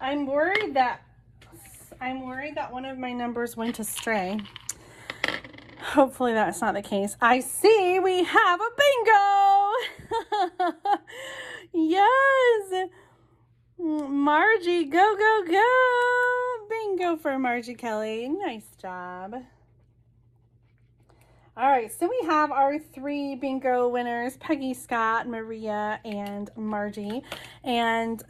I'm worried that one of my numbers went astray. Hopefully that's not the case. I see we have a bingo. Yes. Margie, go. Bingo for Margie Kelly. Nice job. All right, so we have our 3 bingo winners, Peggy, Scott, Maria, and Margie. And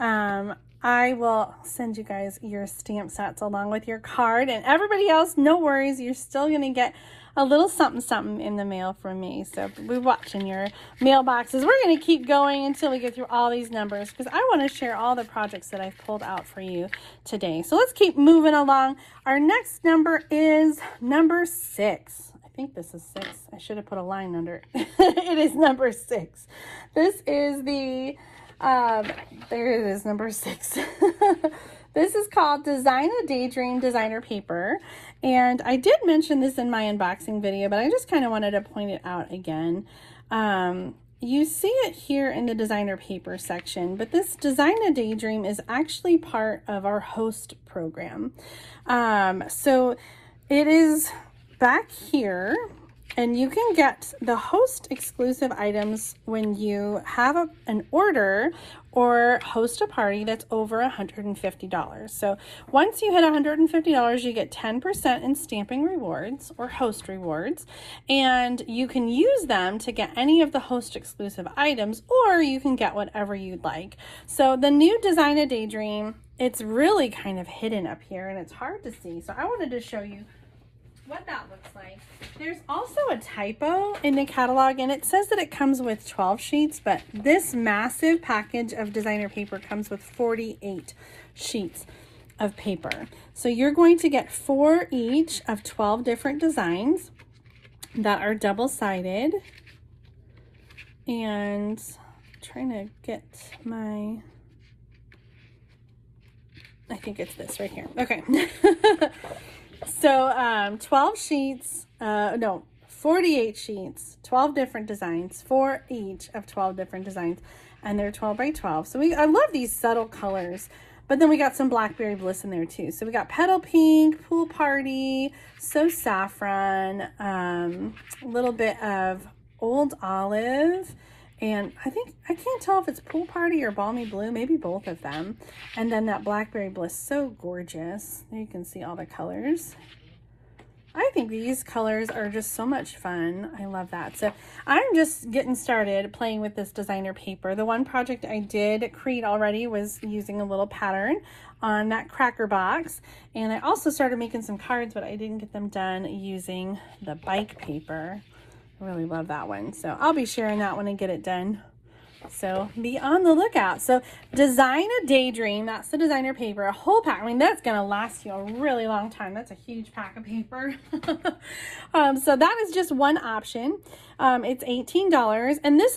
I will send you guys your stamp sets along with your card. And everybody else, no worries. You're still going to get a little something in the mail from me. So we're watching your mailboxes. We're going to keep going until we get through all these numbers, because I want to share all the projects that I've pulled out for you today. So let's keep moving along. Our next number is number 6. I think this is 6. I should have put a line under it. It is number 6. This is the, there it is, number 6. This is called Design a Daydream Designer Paper, And I did mention this in my unboxing video, but I just kind of wanted to point it out again. You see it here in the designer paper section, but this Design a Daydream is actually part of our host program. So it is back here, and you can get the host exclusive items when you have an order or host a party that's over $150. So once you hit $150, you get 10% in stamping rewards or host rewards, and you can use them to get any of the host exclusive items, or you can get whatever you'd like. So the new Design a Daydream, it's really kind of hidden up here and it's hard to see. So I wanted to show you what that looks like. There's also a typo in the catalog, and it says that it comes with 12 sheets, but this massive package of designer paper comes with 48 sheets of paper. So you're going to get 4 each of 12 different designs that are double-sided. And I'm trying to get my, I think it's this right here. Okay. So 12 sheets, no, 48 sheets, 12 different designs, 4 each of 12 different designs, and they're 12 by 12. So I love these subtle colors, but then we got some Blackberry Bliss in there too. So we got Petal Pink, Pool Party, So Saffron, a little bit of Old Olive, and I can't tell if it's Pool Party or Balmy Blue, maybe both of them. And then that Blackberry Bliss, so gorgeous. There you can see all the colors. I think these colors are just so much fun. I love that. So I'm just getting started playing with this designer paper. The one project I did create already was using a little pattern on that cracker box. And I also started making some cards, but I didn't get them done using the bike paper. I really love that one. So I'll be sharing that one and get it done. So be on the lookout. So Design a Daydream, that's the designer paper, a whole pack. I mean, that's going to last you a really long time. That's a huge pack of paper. So that is just one option. It's $18. And this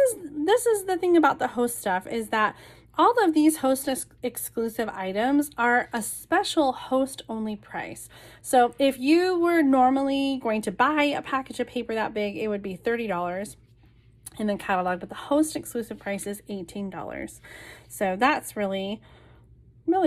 is the thing about the host stuff, is that all of these host exclusive items are a special host only price. So if you were normally going to buy a package of paper that big, it would be $30 in the catalog, but the host exclusive price is $18. So that's really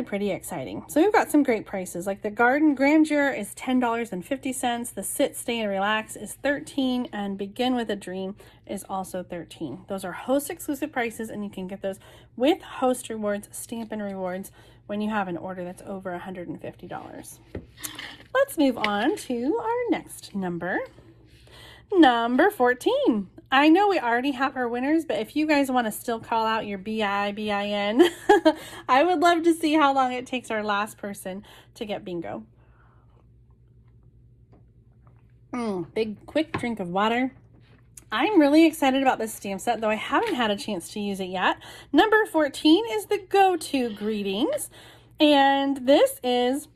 pretty exciting. So we've got some great prices, like the Garden Grandeur is $10.50. The Sit, Stay, and Relax is $13, and Begin with a Dream is also $13. Those are host exclusive prices, and you can get those with host rewards, Stampin' Rewards, when you have an order that's over $150. Let's move on to our next number. Number 14. I know we already have our winners, but if you guys want to still call out your BIN, I would love to see how long it takes our last person to get bingo. Big quick drink of water. I'm really excited about this stamp set, though I haven't had a chance to use it yet. Number 14 is the Go-To Greetings, and this is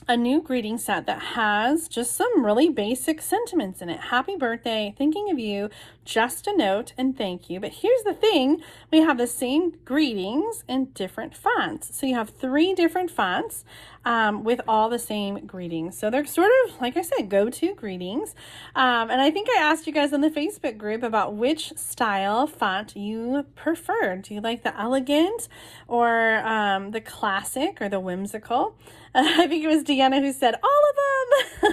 a new greeting set that has just some really basic sentiments in it. Happy birthday, thinking of you, just a note, and thank you. But here's the thing, we have the same greetings in different fonts. So you have 3 different fonts with all the same greetings. So they're sort of, like I said, go-to greetings. And I think I asked you guys in the Facebook group about which style font you prefer. Do you like the elegant or the classic or the whimsical? I think it was Deanna who said all of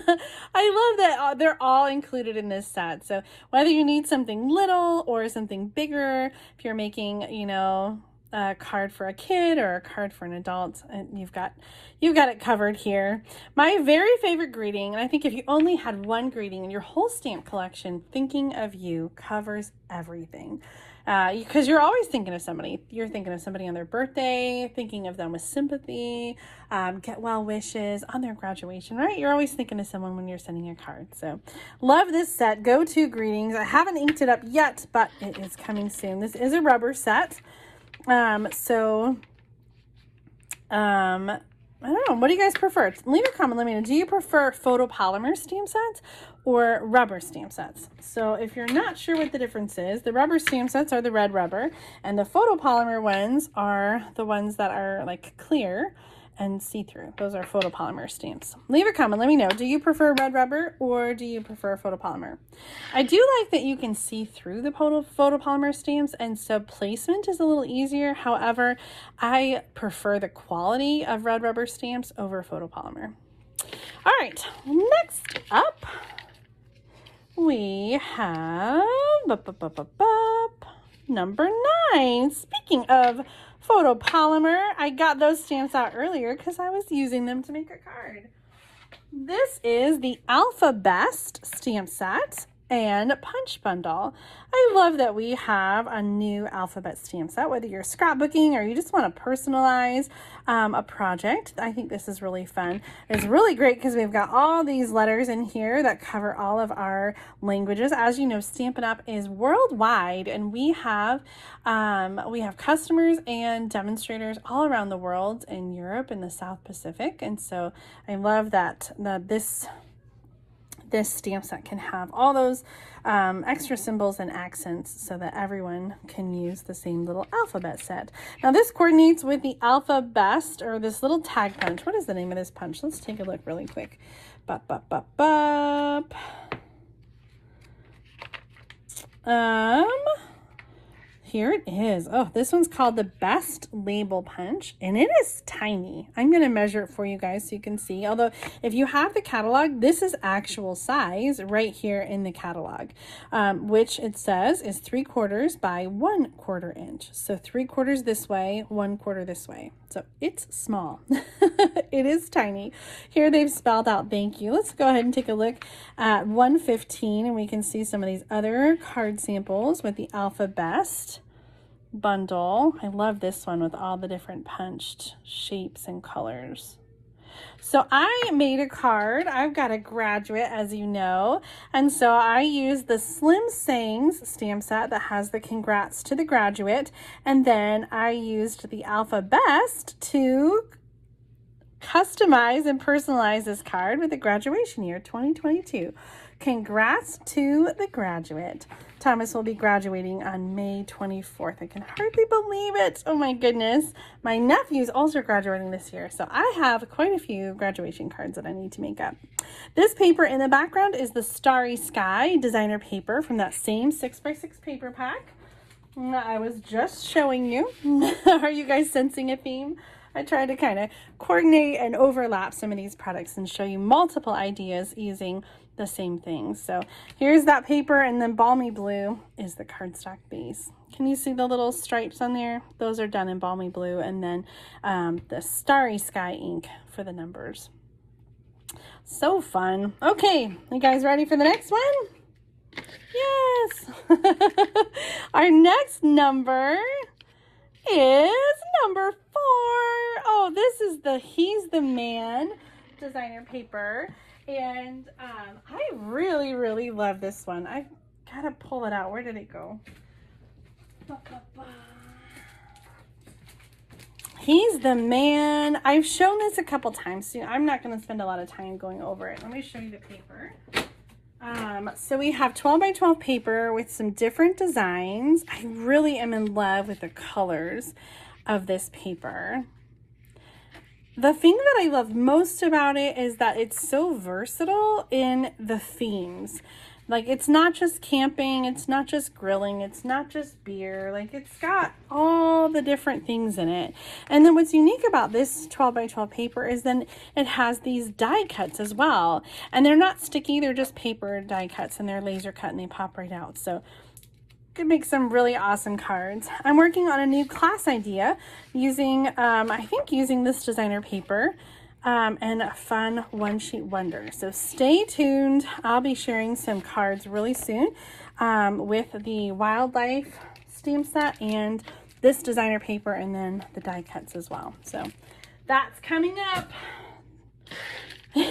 them. I love that they're all included in this set. So whether you need something little or something bigger, if you're making, you know, a card for a kid or a card for an adult, you've got it covered here. My very favorite greeting, and I think if you only had one greeting in your whole stamp collection, thinking of you covers everything. Because you're always thinking of somebody. You're thinking of somebody on their birthday, thinking of them with sympathy, get well wishes on their graduation, right? You're always thinking of someone when you're sending a card. So love this set, Go-To Greetings. I haven't inked it up yet, but it is coming soon. This is a rubber set. I don't know. What do you guys prefer? Leave a comment. Let me know. Do you prefer photopolymer stamp sets or rubber stamp sets? So if you're not sure what the difference is, the rubber stamp sets are the red rubber, and the photopolymer ones are the ones that are like clear. and see-through. Those are photopolymer stamps. Leave a comment. Let me know. Do you prefer red rubber or do you prefer photopolymer? I do like that you can see through the photopolymer stamps, and so placement is a little easier. However, I prefer the quality of red rubber stamps over photopolymer. All right, next up, we have number 9. Speaking of photopolymer, I got those stamps out earlier because I was using them to make a card. This is the Alpha Best stamp set and punch bundle. I love that we have a new alphabet stamp set, whether you're scrapbooking or you just want to personalize a project. I think this is really fun. It's really great because we've got all these letters in here that cover all of our languages. As you know, Stampin' Up! Is worldwide, and we have customers and demonstrators all around the world in Europe and the South Pacific, and so I love that this stamp set can have all those extra symbols and accents so that everyone can use the same little alphabet set. Now this coordinates with the Alpha Best, or this little tag punch. What is the name of this punch? Let's take a look really quick. Bop, bop, bop, bop. Here it is. Oh, this one's called the Best Label Punch, and it is tiny. I'm going to measure it for you guys so you can see. Although, if you have the catalog, this is actual size right here in the catalog, which it says is 3/4 by 1/4 inch. So 3/4 this way, 1/4 this way. So it's small. It is tiny. Here they've spelled out thank you. Let's go ahead and take a look at 115, and we can see some of these other card samples with the Alpha Best bundle. I love this one with all the different punched shapes and colors. So I made a card. I've got a graduate, as you know, and so I used the Slim Sayings stamp set that has the congrats to the graduate, and then I used the Alpha Best to customize and personalize this card with the graduation year 2022. Congrats to the graduate. Thomas will be graduating on May 24th. I can hardly believe it. Oh my goodness. My nephew's also graduating this year, so I have quite a few graduation cards that I need to make up. This paper in the background is the Starry Sky designer paper from that same 6x6 paper pack I was just showing you. Are you guys sensing a theme? I try to kind of coordinate and overlap some of these products and show you multiple ideas using the same things. So here's that paper, and then Balmy Blue is the cardstock base. Can you see the little stripes on there? Those are done in Balmy Blue, and then the Starry Sky ink for the numbers. So fun. Okay, you guys ready for the next one? Yes. Our next number is number 4. Oh, this is the He's the Man designer paper, and I really love this one. I gotta pull it out. Where did it go? He's the Man. I've shown this a couple times, so I'm not going to spend a lot of time going over it. Let me show you the paper. So we have 12 by 12 paper with some different designs. I really am in love with the colors of this paper. The thing that I love most about it is that it's so versatile in the themes. Like, it's not just camping, it's not just grilling, it's not just beer. Like, it's got all the different things in it. And then what's unique about this 12 by 12 paper is then it has these die cuts as well. And they're not sticky, they're just paper die cuts, and they're laser cut and they pop right out. So could make some really awesome cards. I'm working on a new class idea using, I think using this designer paper. And a fun one-sheet wonder. So stay tuned. I'll be sharing some cards really soon with the wildlife stamp set and this designer paper, and then the die cuts as well. So that's coming up. Yay.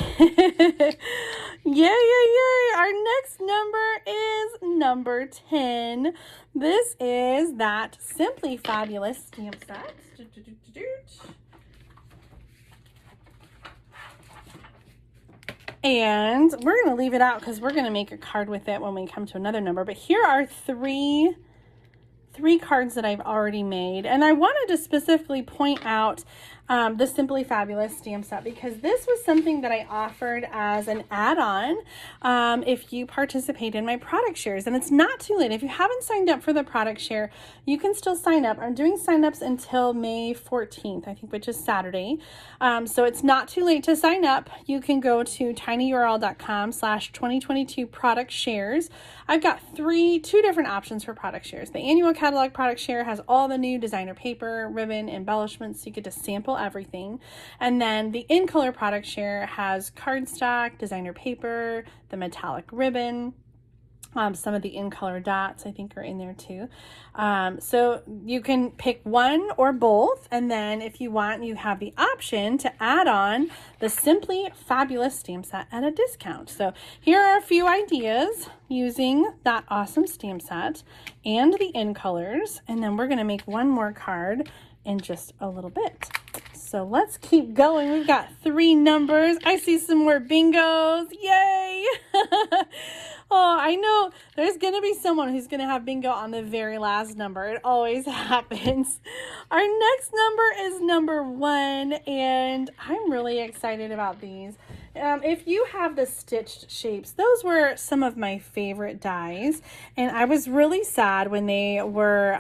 Our next number is number 10. This is that Simply Fabulous stamp set. And we're going to leave it out because we're going to make a card with it when we come to another number. But here are three cards that I've already made. And I wanted to specifically point out the Simply Fabulous stamp set, because this was something that I offered as an add-on if you participate in my product shares. And it's not too late. If you haven't signed up for the product share, you can still sign up. I'm doing signups until May 14th, I think, which is Saturday. So it's not too late to sign up. You can go to tinyurl.com/2022 product shares. I've got two different options for product shares. The annual catalog product share has all the new designer paper, ribbon, embellishments, so you get to sample everything. And then the in color product share has cardstock, designer paper, the metallic ribbon. Some of the in color dots I think are in there too. So you can pick one or both, and then if you want, you have the option to add on the Simply Fabulous stamp set at a discount. So here are a few ideas using that awesome stamp set and the in colors, and then we're going to make one more card in just a little bit. So let's keep going. We've got 3 numbers. I see some more bingos. Yay! Oh, I know there's going to be someone who's going to have bingo on the very last number. It always happens. Our next number is number 1, and I'm really excited about these. If you have the stitched shapes, those were some of my favorite dies, and I was really sad when they were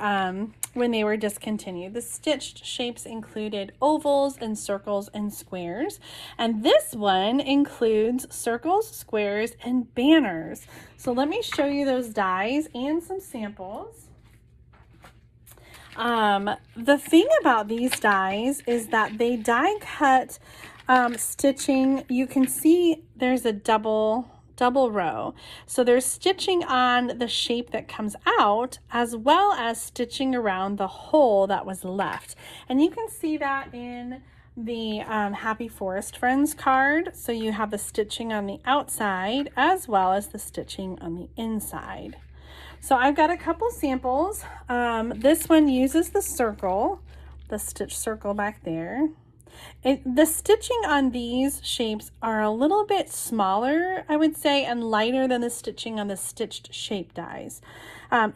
discontinued. The stitched shapes included ovals and circles and squares, and this one includes circles, squares, and banners. So let me show you those dies and some samples. The thing about these dies is that they die cut stitching. You can see there's a double row. So there's stitching on the shape that comes out, as well as stitching around the hole that was left. And you can see that in the Happy Forest Friends card. So you have the stitching on the outside as well as the stitching on the inside. So I've got a couple samples. This one uses the circle, the stitch circle back there. The stitching on these shapes are a little bit smaller, I would say, and lighter than the stitching on the stitched shape dies.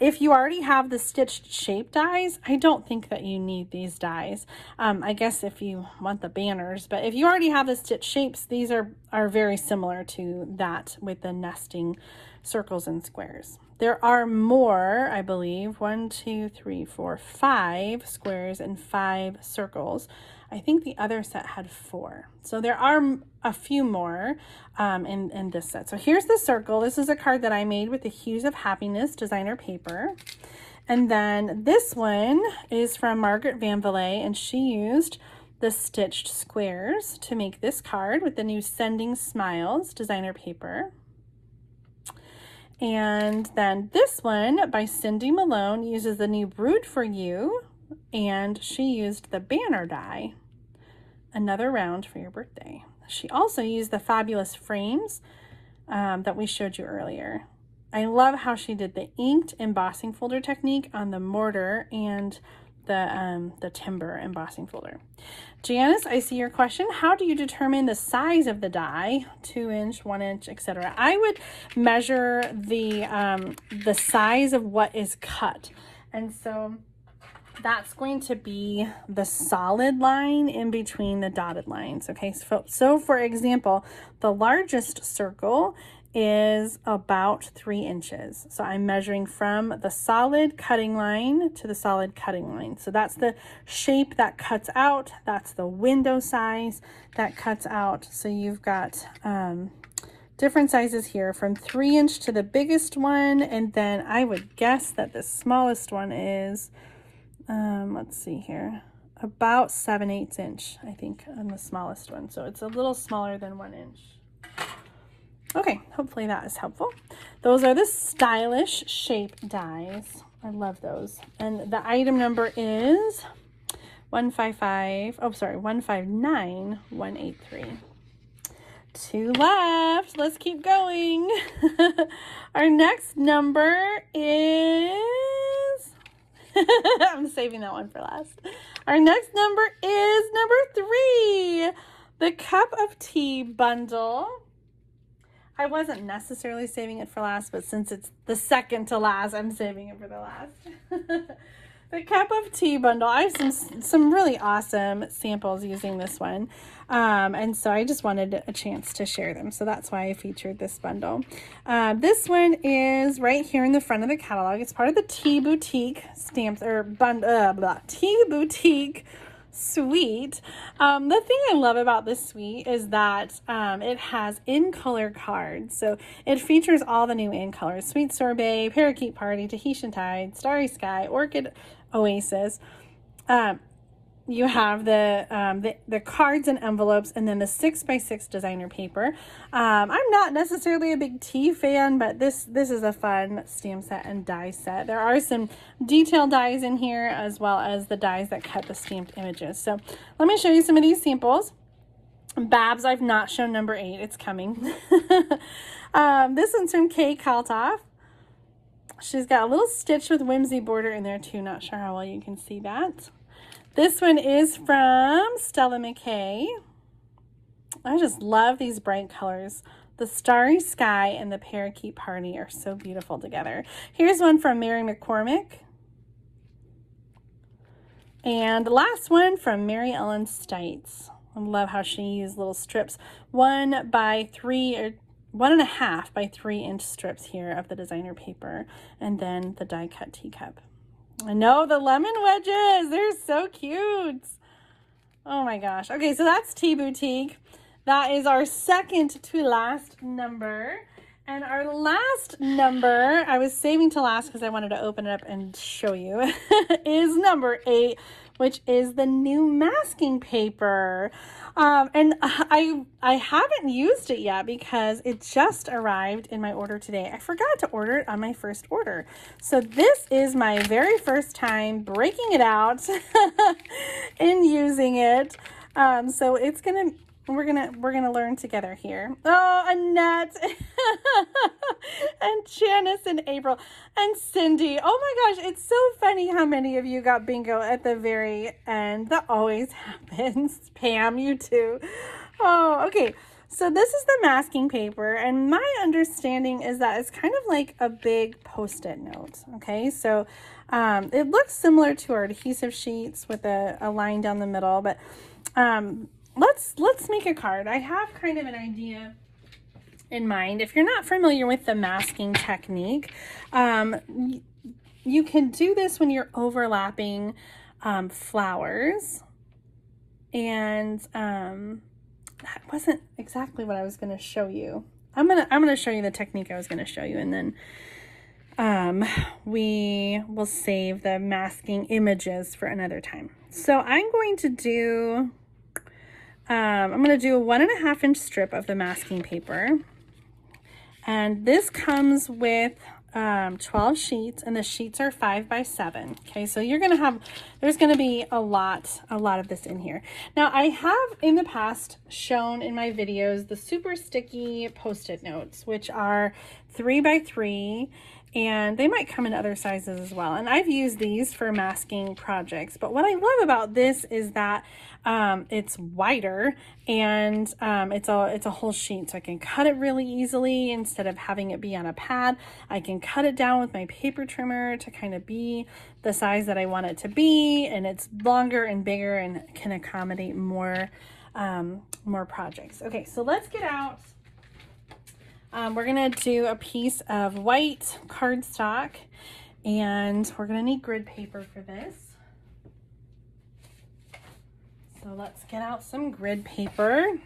If you already have the stitched shape dies, I don't think that you need these dies. I guess if you want the banners, but if you already have the stitched shapes, these are very similar to that with the nesting circles and squares. There are more, I believe, 1, 2, 3, 4, 5 squares and 5 circles. I think the other set had 4. So there are a few more in this set. So here's the circle. This is a card that I made with the Hues of Happiness designer paper. And then this one is from Margaret Van Valley, and she used the stitched squares to make this card with the new Sending Smiles designer paper. And then this one by Cindy Malone uses the new Brood for You, and she used the banner die, another round for your birthday. She also used the fabulous frames that we showed you earlier. I love how she did the inked embossing folder technique on the mortar and the timber embossing folder. Janice, I see your question. How do you determine the size of the die? 2 inch, 1 inch, etc. I would measure the size of what is cut. And so that's going to be the solid line in between the dotted lines. Okay, so for example, the largest circle is about 3 inches. So I'm measuring from the solid cutting line to the solid cutting line. So that's the shape that cuts out. That's the window size that cuts out. So you've got different sizes here from 3 inch to the biggest one. And then I would guess that the smallest one is, let's see here, about 7/8 inch, I think, on the smallest one. So it's a little smaller than 1 inch. Okay, hopefully that is helpful. Those are the stylish shape dies. I love those. And the item number is 159183. 2 left. Let's keep going. Our next number is I'm saving that one for last. Our next number is number 3, the Cup of Tea bundle. I wasn't necessarily saving it for last, but since it's the second to last, I'm saving it for the last. The cup of tea bundle. I have some really awesome samples using this one. And so I just wanted a chance to share them. So that's why I featured this bundle. This one is right here in the front of the catalog. It's part of the Tea Boutique stamps or Tea Boutique suite. The thing I love about this suite is that it has in color cards. So it features all the new in colors: Sweet Sorbet, Parakeet Party, Tahitian Tide, Starry Sky, Orchid Oasis. You have the cards and envelopes, and then the 6x6 designer paper. I'm not necessarily a big tea fan, but this is a fun stamp set and die set. There are some detailed dies in here, as well as the dies that cut the stamped images. So let me show you some of these samples. Babs, I've not shown number 8. It's coming. This one's from Kay Kaltoff. She's got a little stitch with whimsy border in there too. Not sure how well you can see that. This one is from Stella McKay. I just love these bright colors. The Starry Sky and the Parakeet Party are so beautiful together. Here's one from Mary McCormick. And the last one from Mary Ellen Stites. I love how she used little strips. 1 by 3 or 1.5 by 3 inch strips here of the designer paper. And then the die cut teacup. I know, the lemon wedges, they're so cute. Oh my gosh. Okay, so that's Tea Boutique. That is our second to last number. And our last number, I was saving to last because I wanted to open it up and show you, is number 8, which is the new masking paper. And I haven't used it yet because it just arrived in my order today. I forgot to order it on my first order. So this is my very first time breaking it out and using it. So it's we're gonna learn together here. Oh, Annette and Janice and April and Cindy. Oh my gosh, it's so funny how many of you got bingo at the very end. That always happens. Pam, you too. Oh, okay. So this is the masking paper, and my understanding is that it's kind of like a big Post-it note. Okay, so it looks similar to our adhesive sheets with a line down the middle, but let's make a card. I have kind of an idea in mind. If you're not familiar with the masking technique, you can do this when you're overlapping flowers, and that wasn't exactly what I was going to show you. I'm gonna show you the technique I was going to show you, and then we will save the masking images for another time. So I'm going to do a 1.5 inch strip of the masking paper, and this comes with 12 sheets, and the sheets are 5 by 7. Okay, so there's gonna be a lot of this in here. Now, I have in the past shown in my videos the super sticky Post-it notes, which are 3 by 3, and they might come in other sizes as well. And I've used these for masking projects, but what I love about this is that it's wider, and it's a whole sheet, so I can cut it really easily. Instead of having it be on a pad, I can cut it down with my paper trimmer to kind of be the size that I want it to be, and it's longer and bigger and can accommodate more projects. Okay, so let's get out. We're gonna do a piece of white cardstock, and we're gonna need grid paper for this. So let's get out some grid paper.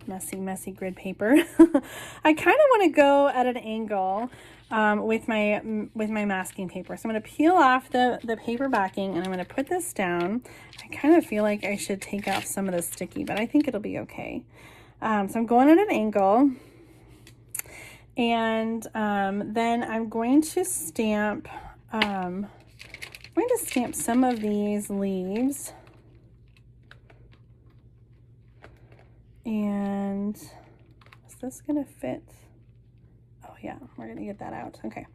Messy grid paper. I kind of want to go at an angle with my masking paper. So I'm going to peel off the paper backing, and I'm going to put this down. I kind of feel like I should take out some of the sticky, but I think it'll be okay. So I'm going at an angle, and then I'm going to stamp some of these leaves. And is this gonna fit? Oh yeah, we're gonna get that out. Okay.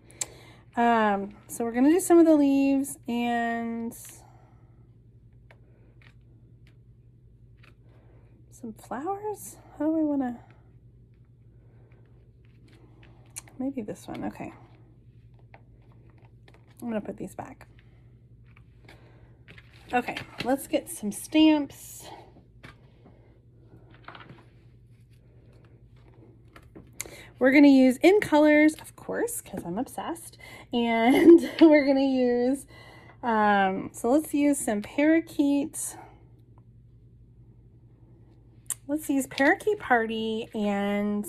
So we're gonna do some of the leaves and some flowers. How do I wanna? Maybe this one. Okay. I'm gonna put these back. Okay, let's get some stamps. We're going to use in colors, of course, because I'm obsessed. And we're going to use, so let's use some parakeet. Let's use Parakeet Party and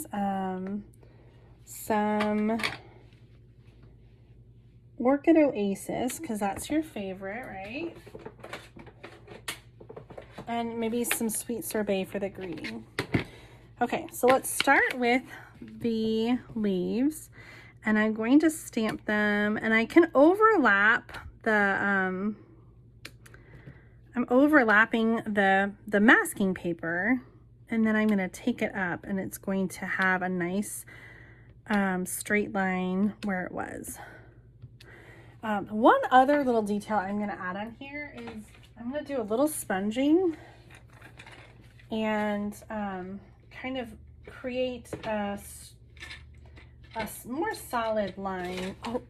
some Orchid Oasis, because that's your favorite, right? And maybe some Sweet Sorbet for the greeting. Okay, so let's start with the leaves, and I'm going to stamp them, and I can overlap the, I'm overlapping the masking paper, and then I'm going to take it up, and it's going to have a nice straight line where it was. One other little detail I'm going to add on here is I'm going to do a little sponging and kind of create a more solid line. Oh,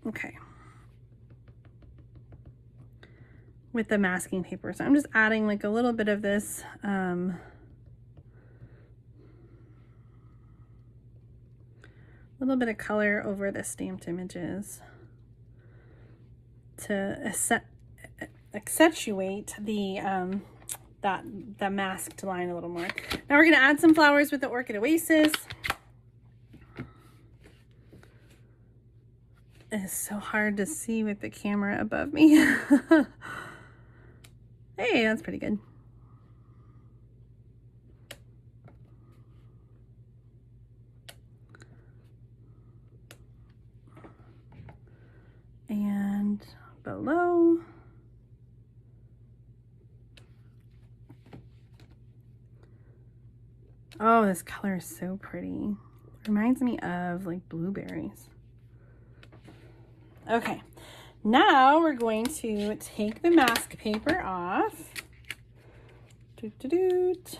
okay. With the masking paper. So I'm just adding like a little bit of this little bit of color over the stamped images to accentuate the the masked line a little more. Now we're going to add some flowers with the Orchid Oasis. It's so hard to see with the camera above me. Hey, that's pretty good. And below. Oh, this color is so pretty. Reminds me of like blueberries. Okay, now we're going to take the mask paper off. Doot, doot, doot.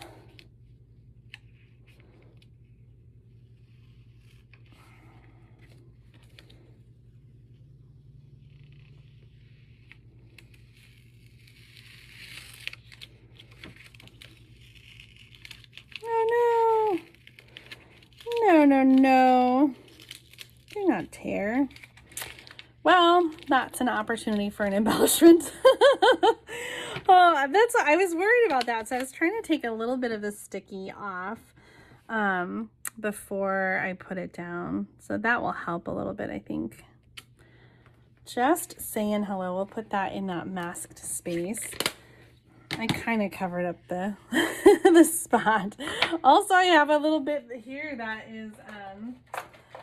Oh no. No, no, no. Do not tear. Well, that's an opportunity for an embellishment. Oh, I was worried about that. So I was trying to take a little bit of the sticky off before I put it down. So that will help a little bit, I think. Just saying hello. We'll put that in that masked space. I kind of covered up the the spot. Also, I have a little bit here that is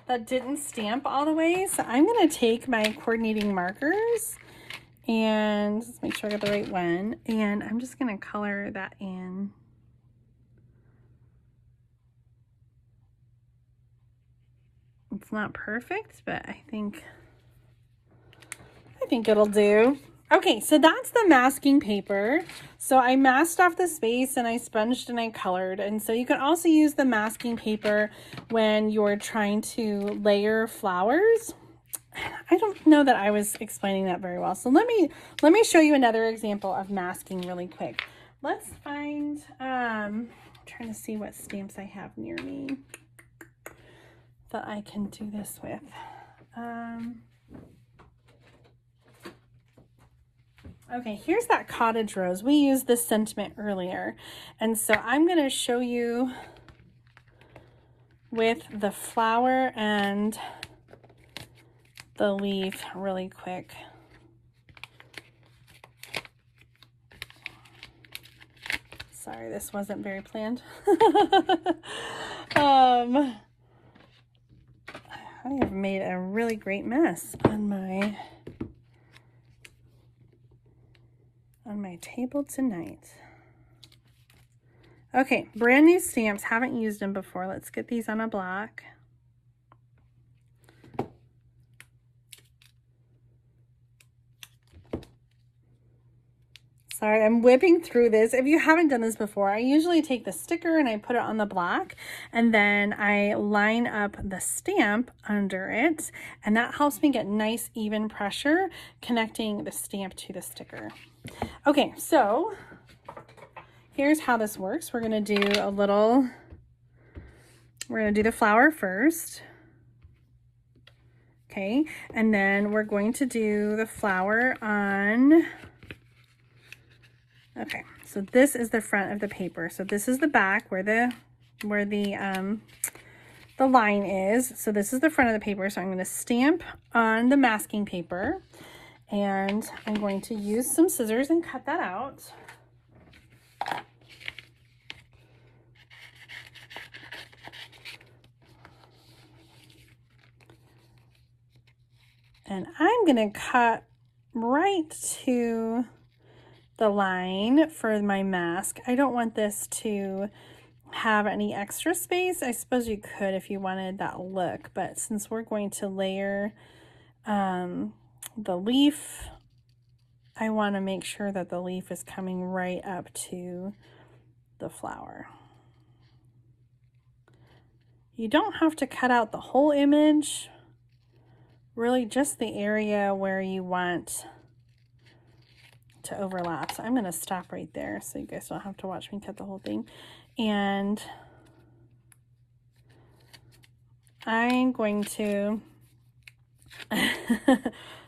that didn't stamp all the way. So I'm going to take my coordinating markers and let's make sure I got the right one. And I'm just going to color that in. It's not perfect, but I think it'll do. Okay, so that's the masking paper. So I masked off the space and I sponged and I colored. And so you can also use the masking paper when you're trying to layer flowers. I don't know that I was explaining that very well. So let me show you another example of masking really quick. Let's find, I'm trying to see what stamps I have near me that I can do this with. Okay, here's that cottage rose. We used this sentiment earlier. And so I'm going to show you with the flower and the leaf really quick. Sorry, this wasn't very planned. I have made a really great mess on my table tonight. Okay, brand new stamps, haven't used them before. Let's get these on a block. Sorry, I'm whipping through this. If you haven't done this before, I usually take the sticker and I put it on the block, and then I line up the stamp under it, and that helps me get nice even pressure connecting the stamp to the sticker. Okay, so here's how this works. We're gonna do the flower first. Okay, and then we're going to do the flower on, okay, so this is the front of the paper. So this is the back where the line is. So this is the front of the paper. So I'm going to stamp on the masking paper, and I'm going to use some scissors and cut that out. And I'm going to cut right to the line for my mask. I don't want this to have any extra space. I suppose you could if you wanted that look, but since we're going to layer the leaf, I want to make sure that the leaf is coming right up to the flower. You don't have to cut out the whole image. Really just the area where you want to overlap. So I'm going to stop right there so you guys don't have to watch me cut the whole thing. And I'm going to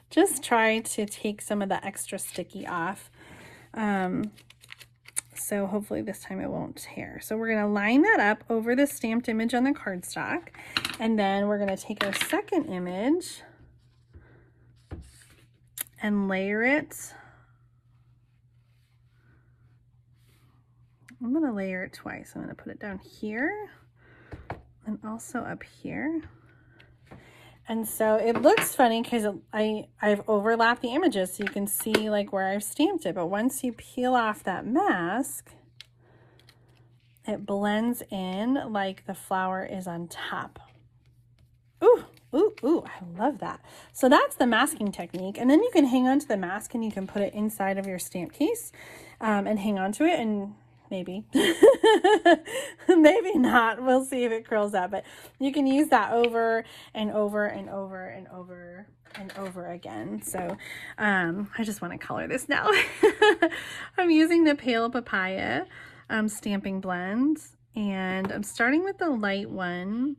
just try to take some of the extra sticky off. So hopefully this time it won't tear. So we're going to line that up over the stamped image on the cardstock. And then we're going to take our second image and layer it. I'm going to layer it twice. I'm going to put it down here and also up here. And so it looks funny because I've overlapped the images so you can see like where I've stamped it. But once you peel off that mask, it blends in like the flower is on top. Ooh, ooh, ooh, I love that. So that's the masking technique. And then you can hang on to the mask and you can put it inside of your stamp case and hang on to it, and maybe, maybe not. We'll see if it curls up, but you can use that over and over and over and over and over again. So I just want to color this now. I'm using the Pale Papaya stamping blend, and I'm starting with the light one.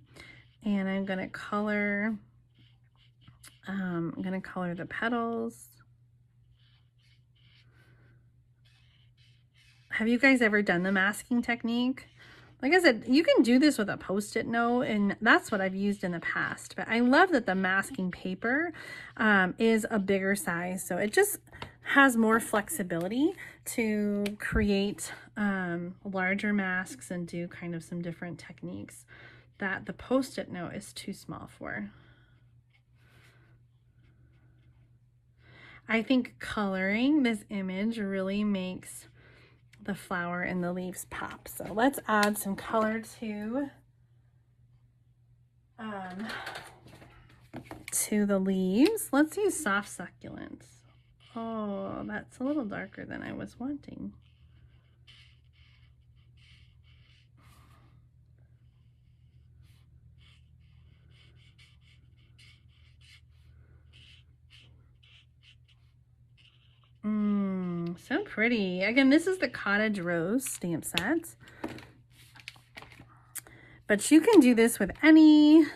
And I'm going to color the petals. Have you guys ever done the masking technique? Like I said, you can do this with a Post-it note, and that's what I've used in the past. But I love that the masking paper is a bigger size, so it just has more flexibility to create larger masks and do kind of some different techniques that the Post-it note is too small for. I think coloring this image really makes the flower and the leaves pop. So let's add some color to the leaves. Let's use soft succulents. Oh, that's a little darker than I was wanting. So pretty. Again, this is the Cottage Rose stamp set. But you can do this with any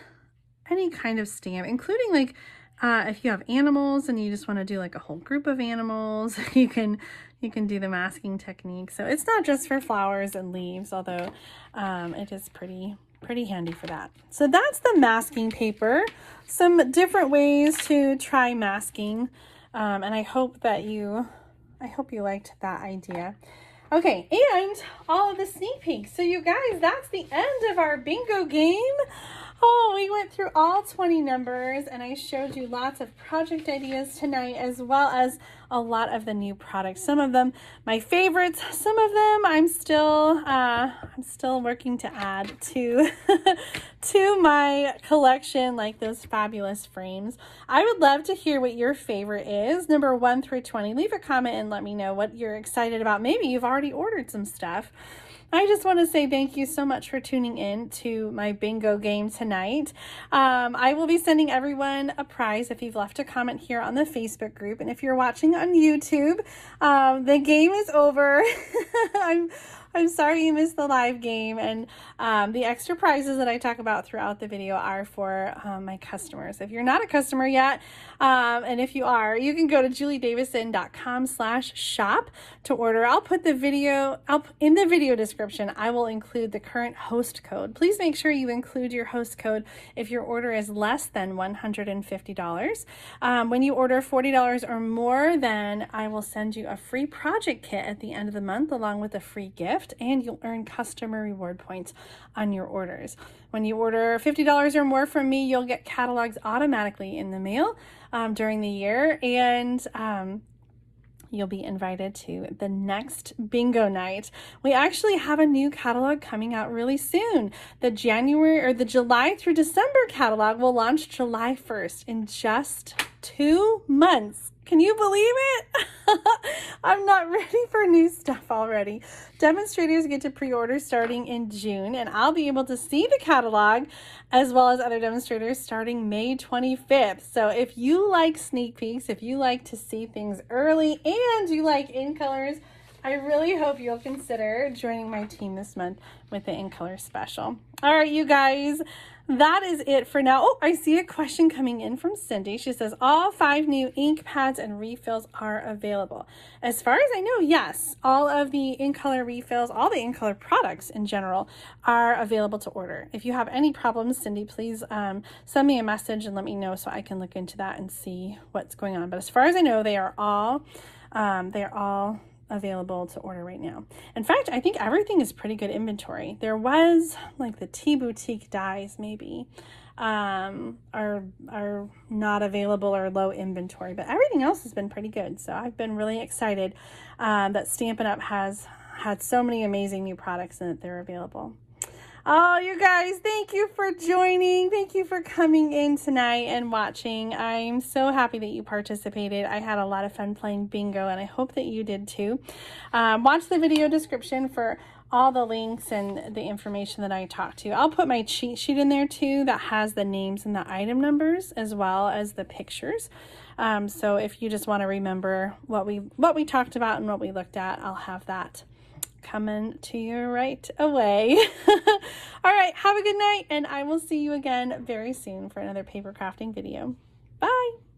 kind of stamp, including like if you have animals and you just want to do like a whole group of animals, you can do the masking technique. So it's not just for flowers and leaves, although it is pretty handy for that. So that's the masking paper. Some different ways to try masking. And I hope you liked that idea. Okay, and all of the sneak peeks. So you guys, that's the end of our bingo game. Oh, we went through all 20 numbers, and I showed you lots of project ideas tonight, as well as a lot of the new products. Some of them my favorites, some of them I'm still working to add to to my collection, like those fabulous frames. I would love to hear what your favorite is, number 1 through 20. Leave a comment and let me know what you're excited about. Maybe you've already ordered some stuff. I just want to say thank you so much for tuning in to my bingo game tonight. I will be sending everyone a prize if you've left a comment here on the Facebook group. And if you're watching on YouTube, the game is over. I'm sorry you missed the live game, and the extra prizes that I talk about throughout the video are for my customers. If you're not a customer yet, and if you are, you can go to juliedavison.com/shop to order. I'll put the video in the video description. I will include the current host code. Please make sure you include your host code if your order is less than $150. When you order $40 or more, then I will send you a free project kit at the end of the month along with a free gift, and you'll earn customer reward points on your orders. When you order $50 or more from me, you'll get catalogs automatically in the mail during the year, and you'll be invited to the next bingo night. We actually have a new catalog coming out really soon. The July through December catalog will launch July 1st in just 2 months. Can you believe it? I'm not ready for new stuff already. Demonstrators get to pre-order starting in June, and I'll be able to see the catalog as well as other demonstrators starting May 25th. So if you like sneak peeks, if you like to see things early, and you like in colors, I really hope you'll consider joining my team this month with the in color special. All right, you guys, that is it for now. Oh, I see a question coming in from Cindy. She says, all 5 new ink pads and refills are available. As far as I know, yes, all of the in color refills, all the in color products in general are available to order. If you have any problems, Cindy, please send me a message and let me know so I can look into that and see what's going on. But as far as I know, they are all available to order right now. In fact, I think everything is pretty good inventory. There was like the tea boutique dies maybe are not available or low inventory, but everything else has been pretty good. So I've been really excited that Stampin' Up has had so many amazing new products and that they're available. Oh, you guys, thank you for joining. Thank you for coming in tonight and watching. I'm so happy that you participated. I had a lot of fun playing bingo, and I hope that you did too. Watch the video description for all the links and the information that I talked to. I'll put my cheat sheet in there too that has the names and the item numbers as well as the pictures. So if you just want to remember what we talked about and what we looked at, I'll have that coming to you right away. All right, have a good night, and I will see you again very soon for another paper crafting video. Bye.